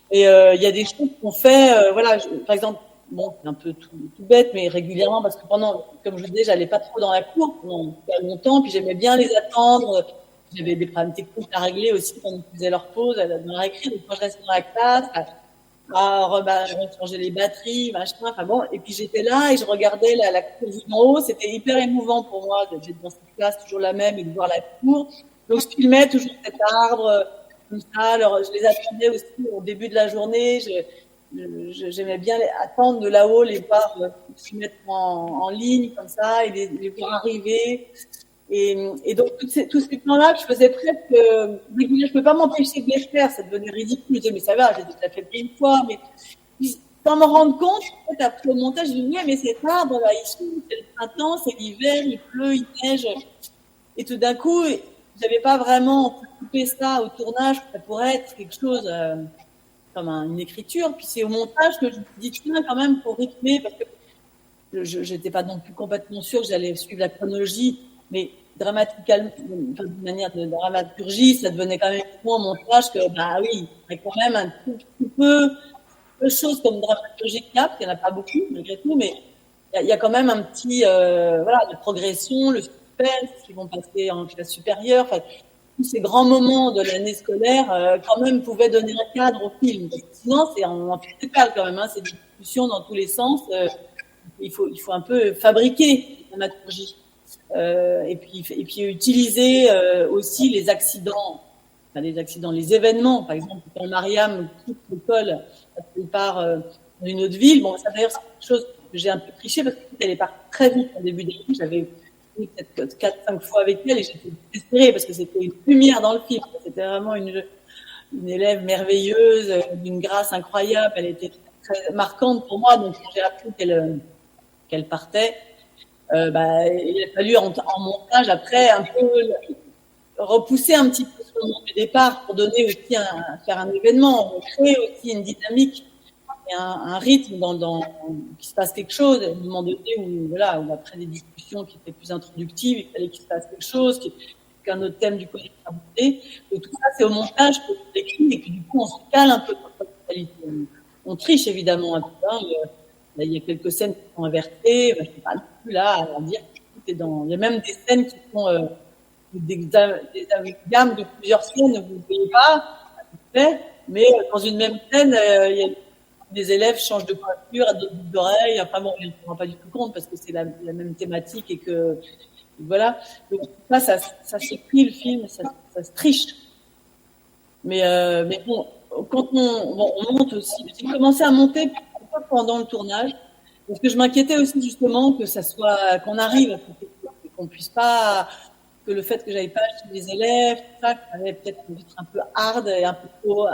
Et il y a des choses qu'on fait, voilà, par exemple, bon, c'est un peu tout bête, mais régulièrement, parce que comme je vous disais, j'allais pas trop dans la cour pendant longtemps, puis j'aimais bien les attendre. J'avais des problèmes techniques à régler aussi quand ils faisaient leur pause dans la récré. Donc, moi, je restais dans la classe, changer les batteries, machin, enfin bon. Et puis, j'étais là et je regardais la cour vue d'en haut. C'était hyper émouvant pour moi d'être dans cette classe, toujours la même, et de voir la cour. Donc, je filmais toujours cet arbre, comme ça. Alors, je les attendais aussi au début de la journée. J'aimais bien attendre de là-haut, les voir se mettre en ligne, comme ça, et les voir arriver. Et donc, tous ces plans-là, je faisais presque régulièrement. Je peux pas m'empêcher de les faire, ça devenait ridicule. Je disais, mais ça va, j'ai déjà fait une fois, mais sans me rendre compte, en fait, après le montage, je me disais, mais cet arbre, là, c'est le printemps, c'est l'hiver, il pleut, il neige. Et tout d'un coup, j'avais pas vraiment coupé ça au tournage, ça pourrait être quelque chose comme une écriture. Puis c'est au montage que je me dis, tiens, quand même, pour rythmer, parce que j'étais pas non plus complètement sûre que j'allais suivre la chronologie, mais dramatiquement, d'une manière de dramaturgie, ça devenait quand même au montage que, bah oui, il y a quand même un tout petit peu de choses comme dramaturgie cap, il n'y en a pas beaucoup, malgré tout, mais il y a quand même un petit, voilà, de progression, le suspense, qui vont passer en classe supérieure, enfin, tous ces grands moments de l'année scolaire, quand même, pouvaient donner un cadre au film. Parce que sinon, c'est en festival quand même, hein, c'est des discussions dans tous les sens, il faut un peu fabriquer la dramaturgie. Et puis utiliser aussi les accidents, les événements. Par exemple, quand Mariam quitte l'école, elle part d'une autre ville. Bon, ça d'ailleurs, c'est quelque chose que j'ai un peu triché parce qu'elle est partie très vite au début d'année. J'avais peut-être 4-5 fois avec elle et j'étais désespérée parce que c'était une lumière dans le film. C'était vraiment une élève merveilleuse, d'une grâce incroyable. Elle était très marquante pour moi. Donc, quand j'ai appris qu'elle partait, il a fallu en montage après un peu repousser un petit peu ce moment du départ pour donner aussi faire un événement, créer aussi une dynamique et un rythme dans qu'il se passe quelque chose. À un moment donné où après des discussions qui étaient plus introductives, il fallait qu'il se passe quelque chose, qu'un autre thème du collège a abordé. Donc tout ça, c'est au montage que je l'écris et que du coup on se cale un peu dans la totalité. On triche évidemment un peu. Là, il y a quelques scènes qui sont inversées. Je ne sais pas plus là à dire que il y a même des scènes qui sont des gammes de plusieurs scènes, vous ne voyez pas, mais dans une même scène, il y a des élèves changent de coiffure, à d'autres boucles d'oreilles. Enfin bon, on ne se rend pas du tout compte parce que c'est la même thématique et que voilà. Donc ça s'écrit le film, ça se triche. Mais bon, quand on monte aussi, j'ai commencé à monter pendant le tournage, parce que je m'inquiétais aussi justement qu'on arrive à faire quelque chose, qu'on puisse pas, que le fait que j'avais pas acheté des élèves, tout ça, que ça allait peut-être être un peu hard et un peu trop,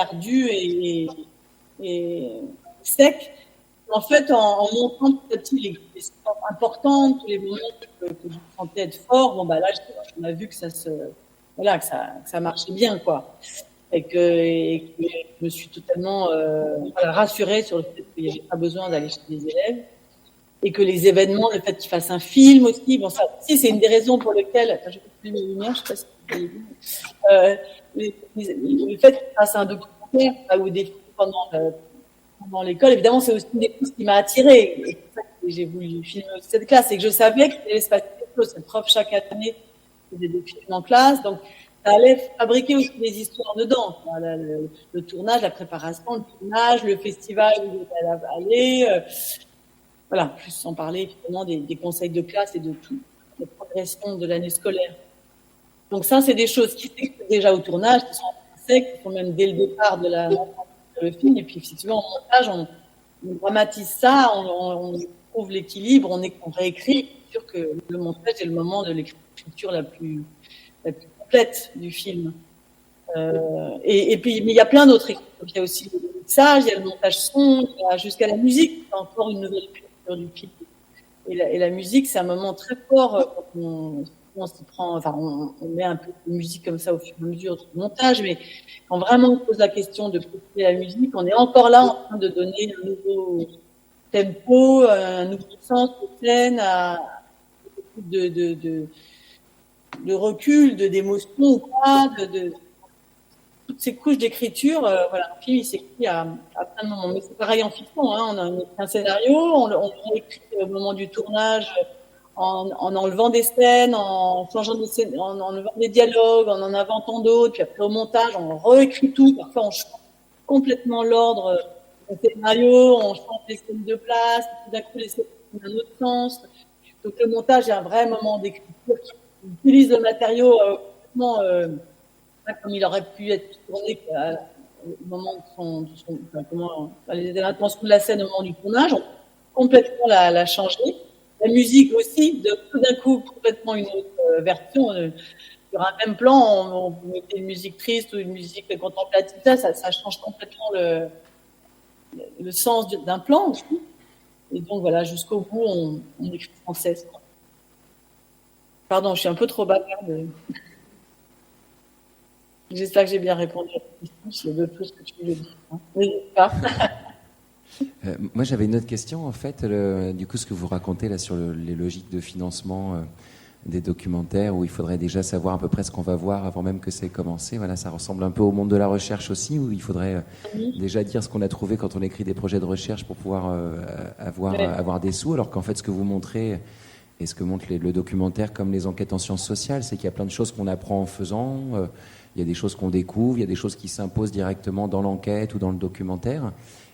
ardu et sec. En fait, en montant petit les sports importants, tous les moments que je sentais être forts, là, on a vu que ça marchait bien, quoi. Et que je me suis totalement rassurée sur le fait qu'il n'y avait pas besoin d'aller chez les élèves et que les événements, le fait qu'ils fassent un film aussi, bon ça aussi c'est une des raisons pour lesquelles, attends, je vais plus mes lumières, je sais pas si vous avez vu, le fait qu'ils fassent un documentaire ou des films pendant l'école, évidemment c'est aussi une des choses qui m'a attirée. Et c'est pour ça que j'ai voulu filmer aussi cette classe, et que je savais qu'il allait se passer quelque chose. Cette prof chaque année faisait des films en classe, donc ça allait fabriquer aussi des histoires dedans. Le tournage, la préparation, le tournage, le festival où elle va aller. Voilà, plus sans parler évidemment des conseils de classe et de toute la progression de l'année scolaire. Donc ça, c'est des choses qui s'expliquent déjà au tournage, qui sont intrinsèques, qui sont même dès le départ de le film. Et puis effectivement, en montage, on dramatise ça, on trouve l'équilibre, on réécrit. C'est sûr que le montage est le moment de l'écriture la plus complète du film. Et puis, mais il y a plein d'autres équipes. Il y a aussi le mixage, il y a le montage son, il y a jusqu'à la musique. C'est encore une nouvelle écriture du film. Et la musique, c'est un moment très fort quand on s'y prend. Enfin, on met un peu de musique comme ça au fur et à mesure du montage, mais quand vraiment on pose la question de poser la musique, on est encore là en train de donner un nouveau tempo, un nouveau sens aux scènes, à de recul, d'émotion ou pas, toutes ces couches d'écriture. Voilà, un film il s'écrit à plein de moments. Mais c'est pareil en fiction, hein, on a un scénario, on le réécrit au moment du tournage, en enlevant des scènes, en changeant des scènes, en enlevant des dialogues, en inventant d'autres, puis après au montage, on réécrit tout. Parfois, on change complètement l'ordre du scénario, on change les scènes de place, tout d'un coup, les scènes ont un autre sens. Donc, le montage est un vrai moment d'écriture qui utilise le matériau complètement pas comme il aurait pu être tourné au moment de l'intention de la scène au moment du tournage. On peut complètement la changer. La musique aussi, tout d'un coup, complètement une autre version. Sur un même plan, on mettait une musique triste ou une musique contemplative, ça change complètement le sens d'un plan aussi. Et donc voilà, jusqu'au bout, on écrit sans cesse. Pardon, je suis un peu trop bavarde. J'espère que j'ai bien répondu à ta question. S'il y a d'autres choses que tu veux dire, n'hésite pas. Moi, j'avais une autre question, en fait. Du coup, ce que vous racontez là sur les logiques de financement des documentaires, où il faudrait déjà savoir à peu près ce qu'on va voir avant même que ça ait commencé. Voilà, ça ressemble un peu au monde de la recherche aussi, où il faudrait déjà dire ce qu'on a trouvé quand on écrit des projets de recherche pour pouvoir avoir des sous, alors qu'en fait, ce que vous montrez et ce que montre le documentaire, comme les enquêtes en sciences sociales, c'est qu'il y a plein de choses qu'on apprend en faisant. Il y a des choses qu'on découvre, il y a des choses qui s'imposent directement dans l'enquête ou dans le documentaire.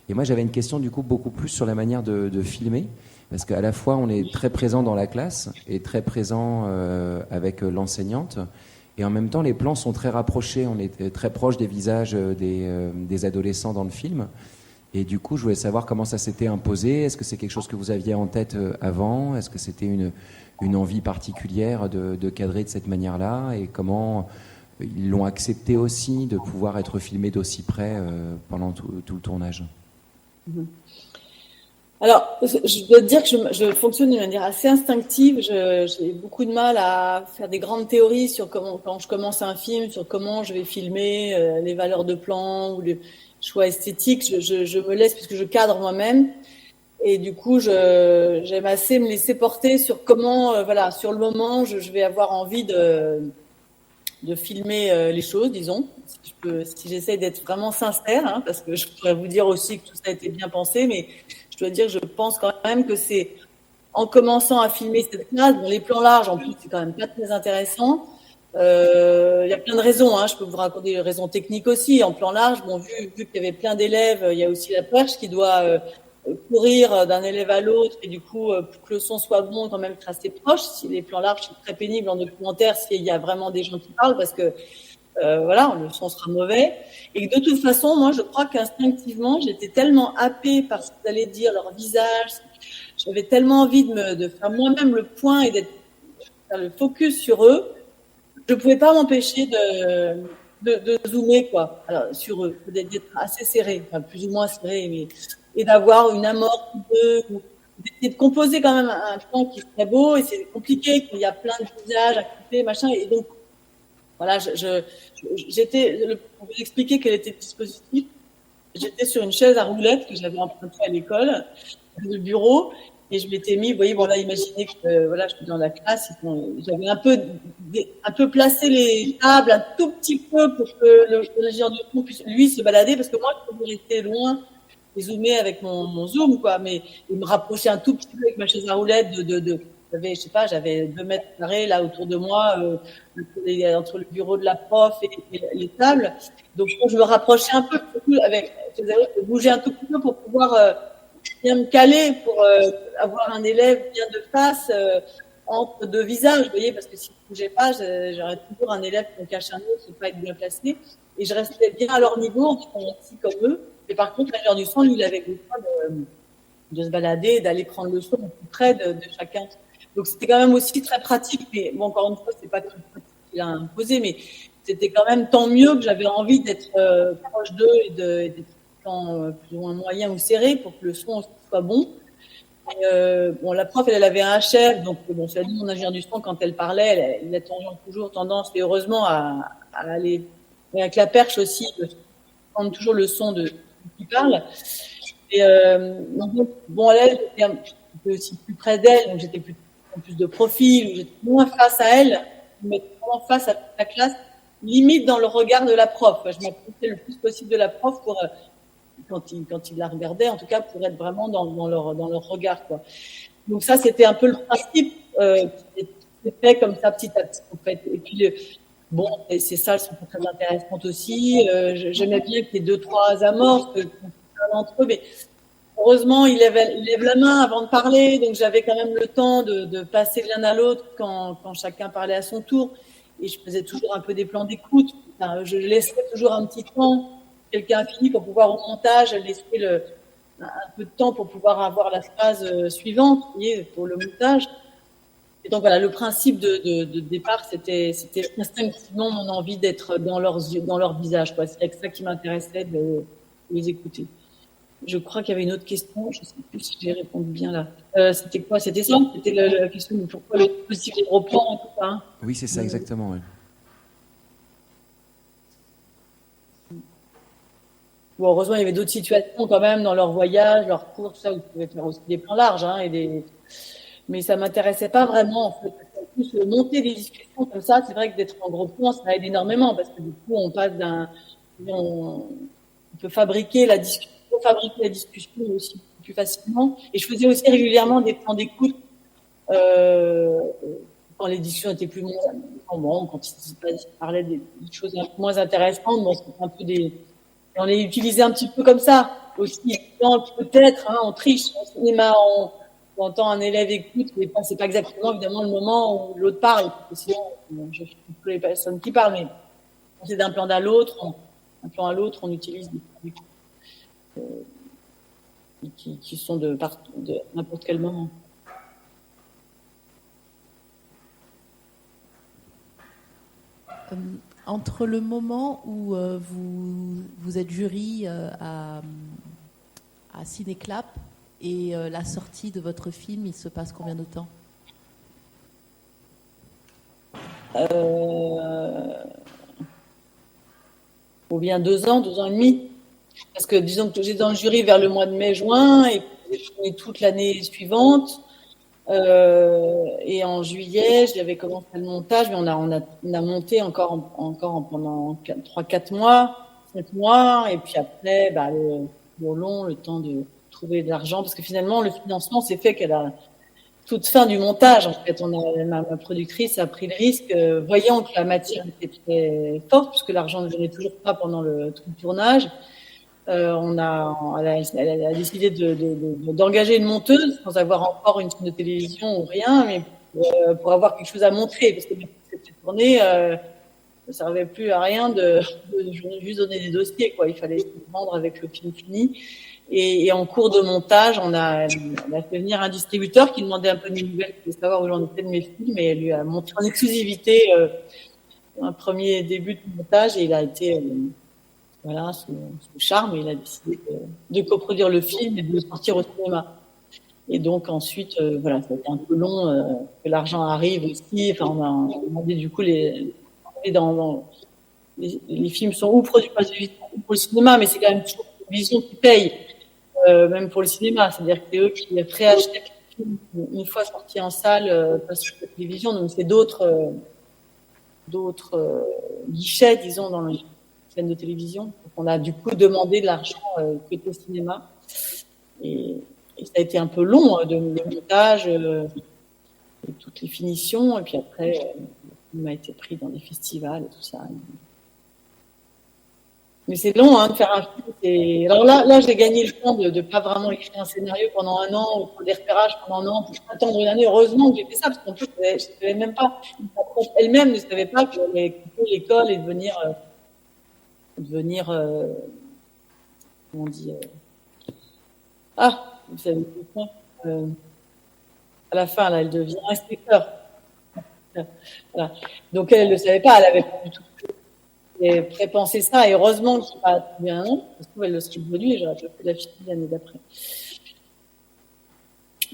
Et moi, j'avais une question du coup beaucoup plus sur la manière de filmer, parce qu'à la fois on est très présent dans la classe et très présent avec l'enseignante, et en même temps les plans sont très rapprochés, on est très proche des visages des adolescents dans le film. Et du coup, je voulais savoir comment ça s'était imposé. Est-ce que c'est quelque chose que vous aviez en tête avant? Est-ce que c'était une envie particulière de cadrer de cette manière-là? Et comment ils l'ont accepté aussi de pouvoir être filmé d'aussi près pendant tout le tournage? Alors, je dois te dire que je fonctionne d'une manière assez instinctive. J'ai beaucoup de mal à faire des grandes théories sur comment, quand je commence un film, sur comment je vais filmer, les valeurs de plan ou les choix esthétiques. Je me laisse, puisque je cadre moi-même. Et du coup, j'aime assez me laisser porter sur comment, voilà, sur le moment, je vais avoir envie de filmer les choses, disons. Si j'essaie d'être vraiment sincère, hein, parce que je pourrais vous dire aussi que tout ça a été bien pensé, mais je dois dire que je pense quand même que c'est en commençant à filmer cette classe, bon, les plans larges, en plus, c'est quand même pas très intéressant. Il y a plein de raisons, hein. Je peux vous raconter des raisons techniques aussi. En plan large, bon, vu qu'il y avait plein d'élèves, il y a aussi la perche qui doit courir d'un élève à l'autre, et du coup, pour que le son soit bon, quand même être assez proche. Si les plans larges sont très pénibles en documentaire, s'il y a vraiment des gens qui parlent, parce que voilà, le son sera mauvais. Et de toute façon, moi, je crois qu'instinctivement, j'étais tellement happée par ce qu'ils allaient dire, leur visage. J'avais tellement envie de faire moi-même le point et faire le focus sur eux. Je pouvais pas m'empêcher de zoomer, quoi. Alors, sur eux, d'être assez serré, enfin, plus ou moins serré, mais, et d'avoir une amorce d'essayer de composer quand même un plan qui serait beau, et c'est compliqué, qu'il y a plein de visages à couper, machin, et donc, voilà, j'étais, pour vous expliquer quel était le dispositif, j'étais sur une chaise à roulettes que j'avais empruntée à l'école, le bureau, et je m'étais mis, vous voyez, bon là, imaginez que voilà, je suis dans la classe, j'avais un peu placé les tables un tout petit peu pour que le stagiaire du fond puisse lui se balader, parce que moi, je pouvais rester loin et zoomer avec mon zoom, quoi, mais il me rapprochait un tout petit peu avec ma chaise à roulettes j'avais 2 mètres carrés là autour de moi, entre le bureau de la prof et les tables. Donc je me rapprochais un peu je bougeais un tout petit peu pour pouvoir bien me caler, pour avoir un élève bien de face entre 2 visages, vous voyez, parce que si je bougeais pas, j'aurais toujours un élève qui me cache un autre, qui ne pas être bien placé. Et je restais bien à leur niveau, en étant aussi comme eux. Et par contre, l'ingénieur du son, lui, il avait besoin de se balader, d'aller prendre le son au plus près de chacun. Donc c'était quand même aussi très pratique, mais bon, encore une fois, c'est pas très pratique qu'il a imposé, mais c'était quand même tant mieux que j'avais envie d'être proche d'eux et d'être plus ou moins moyen ou serré pour que le son soit bon. Bon, la prof, elle avait un HF, donc bon, cela dit, mon ingénieur du son, quand elle parlait, il a toujours tendance, et heureusement, à aller avec la perche aussi, de prendre toujours le son de qui parle. Et donc, bon, elle, j'étais un peu aussi plus près d'elle, donc j'étais plus de profil, ou j'étais moins face à elle, mais vraiment face à la classe, limite dans le regard de la prof. Je m'approchais le plus possible de la prof pour quand il la regardait, en tout cas pour être vraiment dans leur regard, quoi. Donc ça, c'était un peu le principe qui s'est fait comme ça petit à petit, en fait. Et puis bon, ces salles sont très intéressantes aussi. J'aimais bien qu'il y ait 2-3 amorces entre eux, mais heureusement, il lève la main avant de parler, donc j'avais quand même le temps de passer de l'un à l'autre quand chacun parlait à son tour. Et je faisais toujours un peu des plans d'écoute. Enfin, je laissais toujours un petit temps, quelqu'un a fini pour pouvoir au montage laisser un peu de temps pour pouvoir avoir la phrase suivante, pour le montage. Et donc voilà, le principe de départ, c'était instinctivement mon envie d'être dans leurs yeux, dans leur visage, quoi. C'est ça qui m'intéressait de les écouter. Je crois qu'il y avait une autre question. Je ne sais plus si j'ai répondu bien là. C'était quoi? C'était ça? C'était la question de pourquoi le dispositif de gros plan et tout ça, hein. Oui, c'est ça, exactement. Ouais. Bon, heureusement, il y avait d'autres situations quand même dans leur voyage, leur cours, tout ça, où ils pouvaient faire aussi des plans larges, hein, mais ça m'intéressait pas vraiment, en fait. En plus, monter des discussions comme ça, c'est vrai que d'être en gros plan, ça aide énormément, parce que du coup, on peut fabriquer la discussion aussi plus facilement. Et je faisais aussi régulièrement des plans d'écoute quand les discussions étaient plus bon, quand ils parlaient des choses un peu moins intéressantes. Bon, c'était un peu on les utilisait un petit peu comme ça aussi. Peut-être, hein, on triche au cinéma, on entend un élève écoute, mais c'est pas exactement évidemment le moment où l'autre parle. Parce que sinon, je suis toutes les personnes qui parlent, mais on sait d'un plan à l'autre, on utilise des plans d'écoute. Qui sont de n'importe quel moment. Entre le moment où vous êtes jury à Cinéclap et la sortie de votre film, il se passe combien de temps? Ou bien 2 ans et demi. Parce que disons que j'étais dans le jury vers le mois de mai-juin et j'ai fini toute l'année suivante. Et en juillet, j'avais commencé le montage, mais on a monté encore pendant 3-4 mois, 5 mois, et puis après, le temps de trouver de l'argent, parce que finalement, le financement s'est fait qu'à la toute fin du montage. En fait, ma productrice a pris le risque, voyant que la matière était très forte, puisque l'argent ne venait toujours pas pendant le tournage. Elle a décidé d'engager une monteuse sans avoir encore une chaîne de télévision ou rien, mais pour avoir quelque chose à montrer, parce que cette tournée ne servait plus à rien de juste donner des dossiers, quoi. Il fallait se vendre avec le film fini. Et en cours de montage, on a fait venir un distributeur qui demandait un peu de nouvelles, pour savoir où j'en étais de mes films, et lui a montré en exclusivité un premier début de montage, et il a été sous charme, il a décidé de coproduire le film et de le sortir au cinéma. Et donc ensuite, ça a été un peu long que l'argent arrive aussi. Enfin, on a demandé du coup les films sont ou produits par pour le cinéma, mais c'est quand même toujours la télévision qui paye, même pour le cinéma. C'est-à-dire que c'est eux qui préachètent les films une fois sortis en salle, pas sur la télévision. Donc c'est d'autres guichets, disons, dans les chaînes de télévision. Donc on a du coup demandé de l'argent côté au cinéma. Et ça a été un peu long, de montage, et toutes les finitions. Et puis après, il m'a été pris dans des festivals et tout ça. Mais c'est long, de faire un film. Alors là, j'ai gagné le temps de pas vraiment écrire un scénario pendant 1 an, ou faire des repérages pendant 1 an, pour attendre une année. Heureusement que j'ai fait ça, parce qu'en plus, je savais même pas, elle-même ne savait pas que j'allais quitter l'école et devenir comment on dit, vous savez quoi, à la fin, là, elle devient inspecteur. Voilà. Donc elle ne le savait pas, elle avait pas du tout prépensé ça, et heureusement qu'il n'a pas trouvé un an, parce qu'elle le serait devenu et j'aurais pas fait la fille l'année d'après.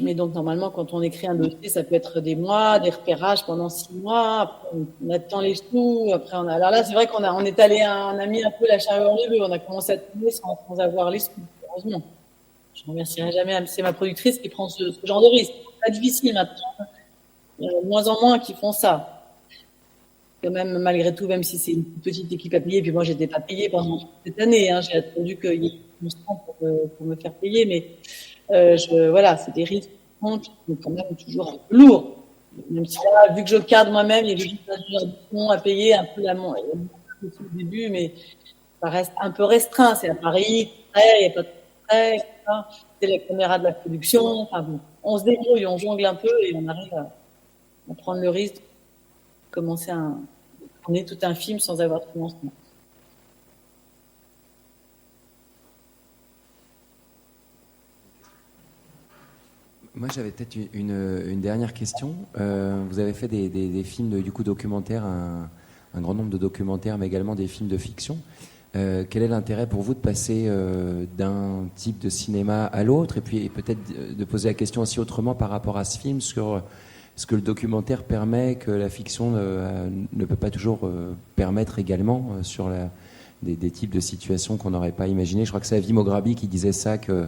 Mais donc, normalement, quand on écrit un dossier, ça peut être des mois, des repérages pendant 6 mois. Après, on attend les sous. Après, alors là, c'est vrai on est allé, on a mis un peu la charrue dans les bœufs. On a commencé à tourner sans avoir les sous, heureusement. Je ne remercierai jamais. C'est ma productrice qui prend ce genre de risque. C'est pas difficile maintenant. Il y en a de moins en moins qui font ça. Quand même, malgré tout, même si c'est une petite équipe à payer, puis moi, j'étais pas payée pendant cette année, hein. J'ai attendu qu'il y ait une constante pour me faire payer, mais voilà, c'est des risques qui sont quand même toujours un peu lourds. Même si là, vu que je cadre moi-même, il y a des ingénieurs du fond à payer un peu au début, mais ça reste un peu restreint. C'est à Paris, il n'y a pas de prêt, c'est la caméra de la production. Enfin bon, on se débrouille, on jongle un peu et on arrive à prendre le risque de commencer à tourner tout un film sans avoir de financement. Moi, j'avais peut-être une dernière question. Vous avez fait des films du coup documentaires, un grand nombre de documentaires, mais également des films de fiction. Quel est l'intérêt pour vous de passer d'un type de cinéma à l'autre, et puis peut-être de poser la question aussi autrement par rapport à ce film sur ce que le documentaire permet, que la fiction ne peut pas toujours permettre également sur des types de situations qu'on n'aurait pas imaginées. Je crois que c'est Avi Mograbi qui disait ça, que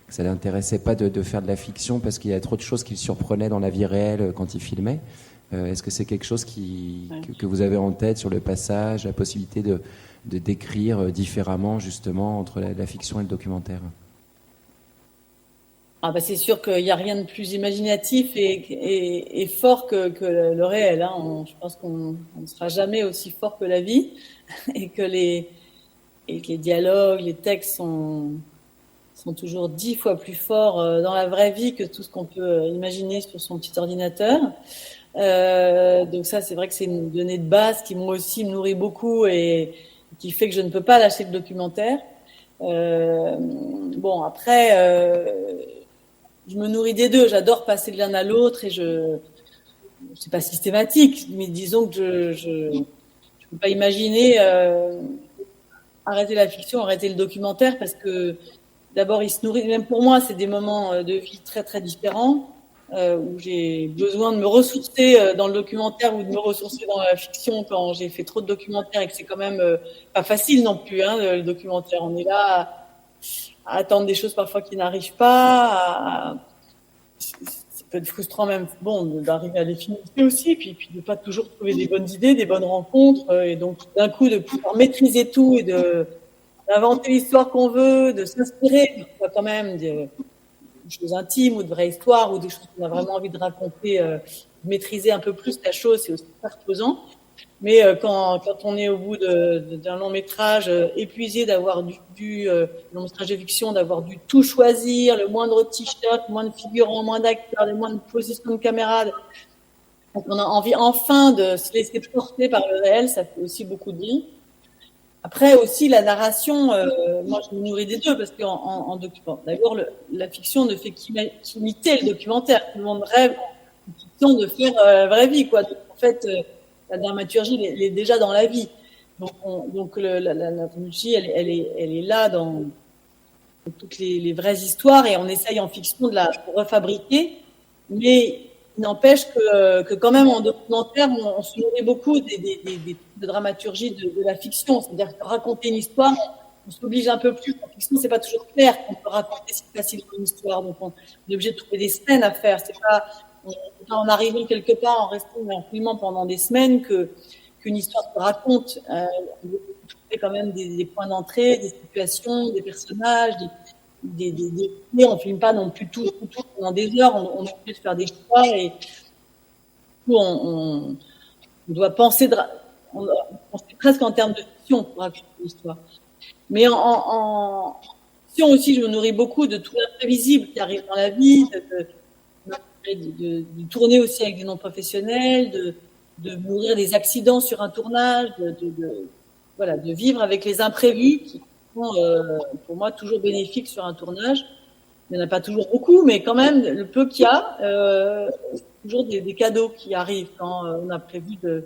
ça ne l'intéressait pas de faire de la fiction parce qu'il y a trop de choses qui le surprenaient dans la vie réelle quand il filmait. Est-ce que c'est quelque chose que vous avez en tête sur le passage, la possibilité de décrire différemment justement entre la fiction et le documentaire? Ah bah c'est sûr qu'il n'y a rien de plus imaginatif et fort que le réel, hein. Je pense qu'on ne sera jamais aussi fort que la vie et que les dialogues, les textes sont toujours 10 fois plus forts dans la vraie vie que tout ce qu'on peut imaginer sur son petit ordinateur. Donc ça, c'est vrai que c'est une donnée de base qui moi aussi me nourrit beaucoup et qui fait que je ne peux pas lâcher le documentaire. Bon, après, je me nourris des deux. J'adore passer de l'un à l'autre et c'est pas systématique, mais disons que je peux pas imaginer arrêter la fiction, arrêter le documentaire parce que d'abord, il se nourrit. Même pour moi, c'est des moments de vie très très différents. Où j'ai besoin de me ressourcer dans le documentaire ou de me ressourcer dans la fiction quand j'ai fait trop de documentaires et que c'est quand même pas facile non plus, hein, le documentaire. On est là à attendre des choses parfois qui n'arrivent pas. Ça peut être frustrant même, bon, d'arriver à les financer aussi, puis de pas toujours trouver des bonnes idées, des bonnes rencontres, et donc d'un coup de pouvoir maîtriser tout et d'inventer l'histoire qu'on veut, de s'inspirer quand même des choses intimes ou de vraies histoires ou des choses qu'on a vraiment envie de raconter, maîtriser un peu plus la chose, c'est aussi satisfaisant. Mais quand on est au bout d'un long métrage épuisé d'avoir long métrage de fiction, d'avoir dû tout choisir, le moindre t-shirt, moins de figurants, moins d'acteurs, les moindres positions de caméra, donc on a envie enfin de se laisser porter par le réel, ça fait aussi beaucoup de bien. Après aussi la narration, moi je me nourris des deux parce qu'en documentaire, d'abord la fiction ne fait qu'imiter le documentaire. Tout le monde rêve en fiction de faire la vraie vie, quoi. Donc, en fait, la dramaturgie elle est déjà dans la vie. Donc la dramaturgie elle est là dans toutes les vraies histoires et on essaye en fiction de la refabriquer, mais il n'empêche que quand même en documentaire, on se nourrit beaucoup de dramaturgie de la fiction. C'est-à-dire que raconter une histoire, on s'oblige un peu plus. En fiction, c'est pas toujours clair qu'on peut raconter si facilement une histoire. Donc, on est obligé de trouver des semaines à faire. C'est pas en arrivant quelque part, en restant en filmant pendant des semaines qu'une histoire se raconte. On veut trouver quand même des points d'entrée, des situations, des personnages, on filme pas non plus tout pendant des heures, on est obligé de faire des choix et on doit penser presque en termes de fiction pour raconter l'histoire. Mais en fiction aussi, je me nourris beaucoup de tout l'imprévisible qui arrive dans la vie, de tourner aussi avec des non-professionnels, de mourir des accidents sur un tournage, de vivre avec les imprévus qui sont pour moi toujours bénéfiques sur un tournage. Il n'y en a pas toujours beaucoup, mais quand même, le peu qu'il y a, c'est toujours des cadeaux qui arrivent quand on a prévu de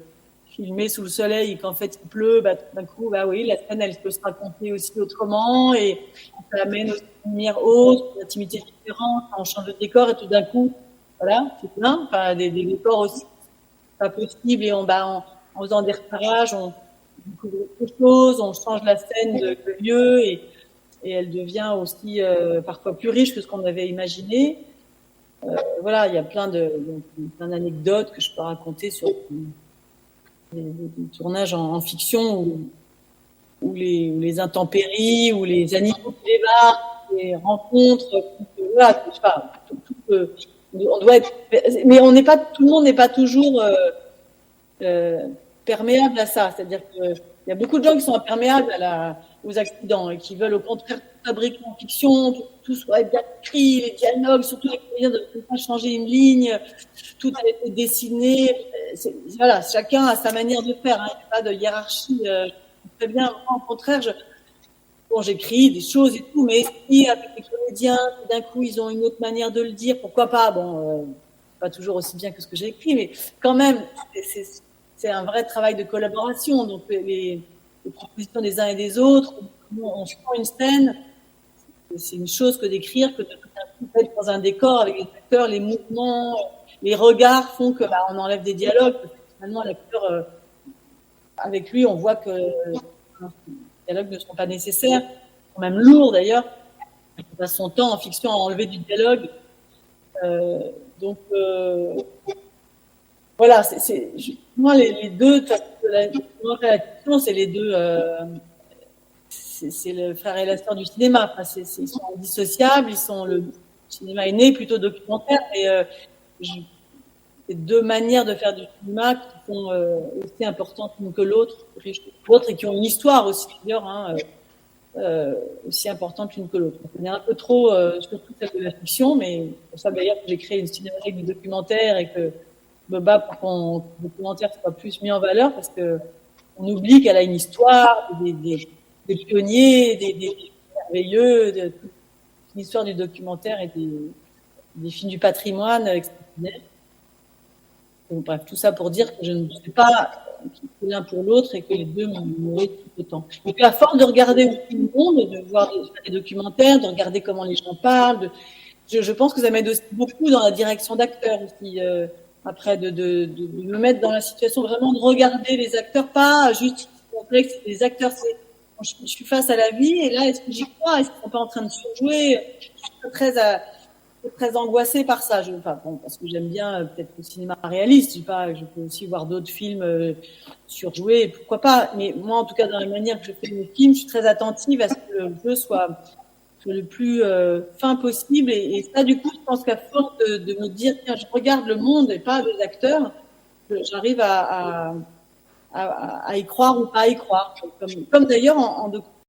filmer sous le soleil et qu'en fait il pleut, tout d'un coup, oui, la scène elle peut se raconter aussi autrement et ça amène aussi lumière haute, une intimité différente, on change de décor et tout d'un coup, voilà, c'est plein. Enfin, des décors aussi pas possibles et en faisant des reparages, on découvre autre chose, on change la scène de lieu et elle devient aussi parfois plus riche que ce qu'on avait imaginé. Voilà, il y a plein d'anecdotes que je peux raconter sur les tournages en fiction où les intempéries, où les animaux qui débarquent, les rencontres, voilà, je sais pas, on doit être, mais tout le monde n'est pas toujours perméable à ça. C'est-à-dire que il y a beaucoup de gens qui sont imperméables aux accidents et qui veulent au contraire fabriquer en fiction, tout soit bien écrit, les dialogues, surtout avec le moyen de ne pas changer une ligne, tout a été dessiné. Voilà, chacun a sa manière de faire, hein, il n'y a pas de hiérarchie. Très bien, moi, au contraire, j'écris des choses et tout, mais si avec les comédiens, d'un coup, ils ont une autre manière de le dire, pourquoi pas? Bon, pas toujours aussi bien que ce que j'ai écrit, mais quand même, c'est un vrai travail de collaboration. Donc, les propositions des uns et des autres, on se prend une scène, c'est une chose que d'écrire, que de tout d'un coup être dans un décor avec les acteurs, les mouvements, les regards font que on enlève des dialogues. Parce que finalement, l'acteur, avec lui, on voit que les dialogues ne sont pas nécessaires, sont même lourds d'ailleurs. Il passe son temps en fiction à enlever du dialogue. Donc voilà, moi les deux, la fiction, c'est les deux. C'est le frère et la sœur du cinéma. Enfin, ils sont indissociables. Le cinéma est né plutôt documentaire, et c'est deux manières de faire du cinéma qui sont aussi importantes l'une que l'autre, riches que l'autre, et qui ont une histoire aussi d'ailleurs, hein, aussi importante l'une que l'autre. On connaît un peu trop, surtout celle de la fiction, mais c'est pour ça d'ailleurs que j'ai créé une cinémathèque du documentaire et que je me bats pour qu'on le documentaire soit plus mis en valeur, parce que on oublie qu'elle a une histoire, des pionniers, des merveilleux, une histoire du documentaire et des films du patrimoine exceptionnels. Donc, bref, tout ça pour dire que je ne sais pas l'un pour l'autre et que les deux m'ont nourri tout autant. Et puis, à force de regarder aussi le monde, de voir des documentaires, de regarder comment les gens parlent, je pense que ça m'aide aussi beaucoup dans la direction d'acteurs aussi. Après, de me mettre dans la situation vraiment de regarder les acteurs, pas juste complexe, les acteurs, je suis face à la vie et là, est-ce que j'y crois? Est-ce qu'ils sont pas en train de surjouer? Je suis très angoissée par ça. Parce que j'aime bien peut-être le cinéma réaliste. Je peux aussi voir d'autres films surjoués, pourquoi pas. Mais moi, en tout cas, dans la manière que je fais mes films, je suis très attentive à ce que le jeu soit le plus fin possible. Et ça, du coup, je pense qu'à force de me dire, tiens, je regarde le monde et pas des acteurs, j'arrive à y croire ou pas y croire. Comme d'ailleurs en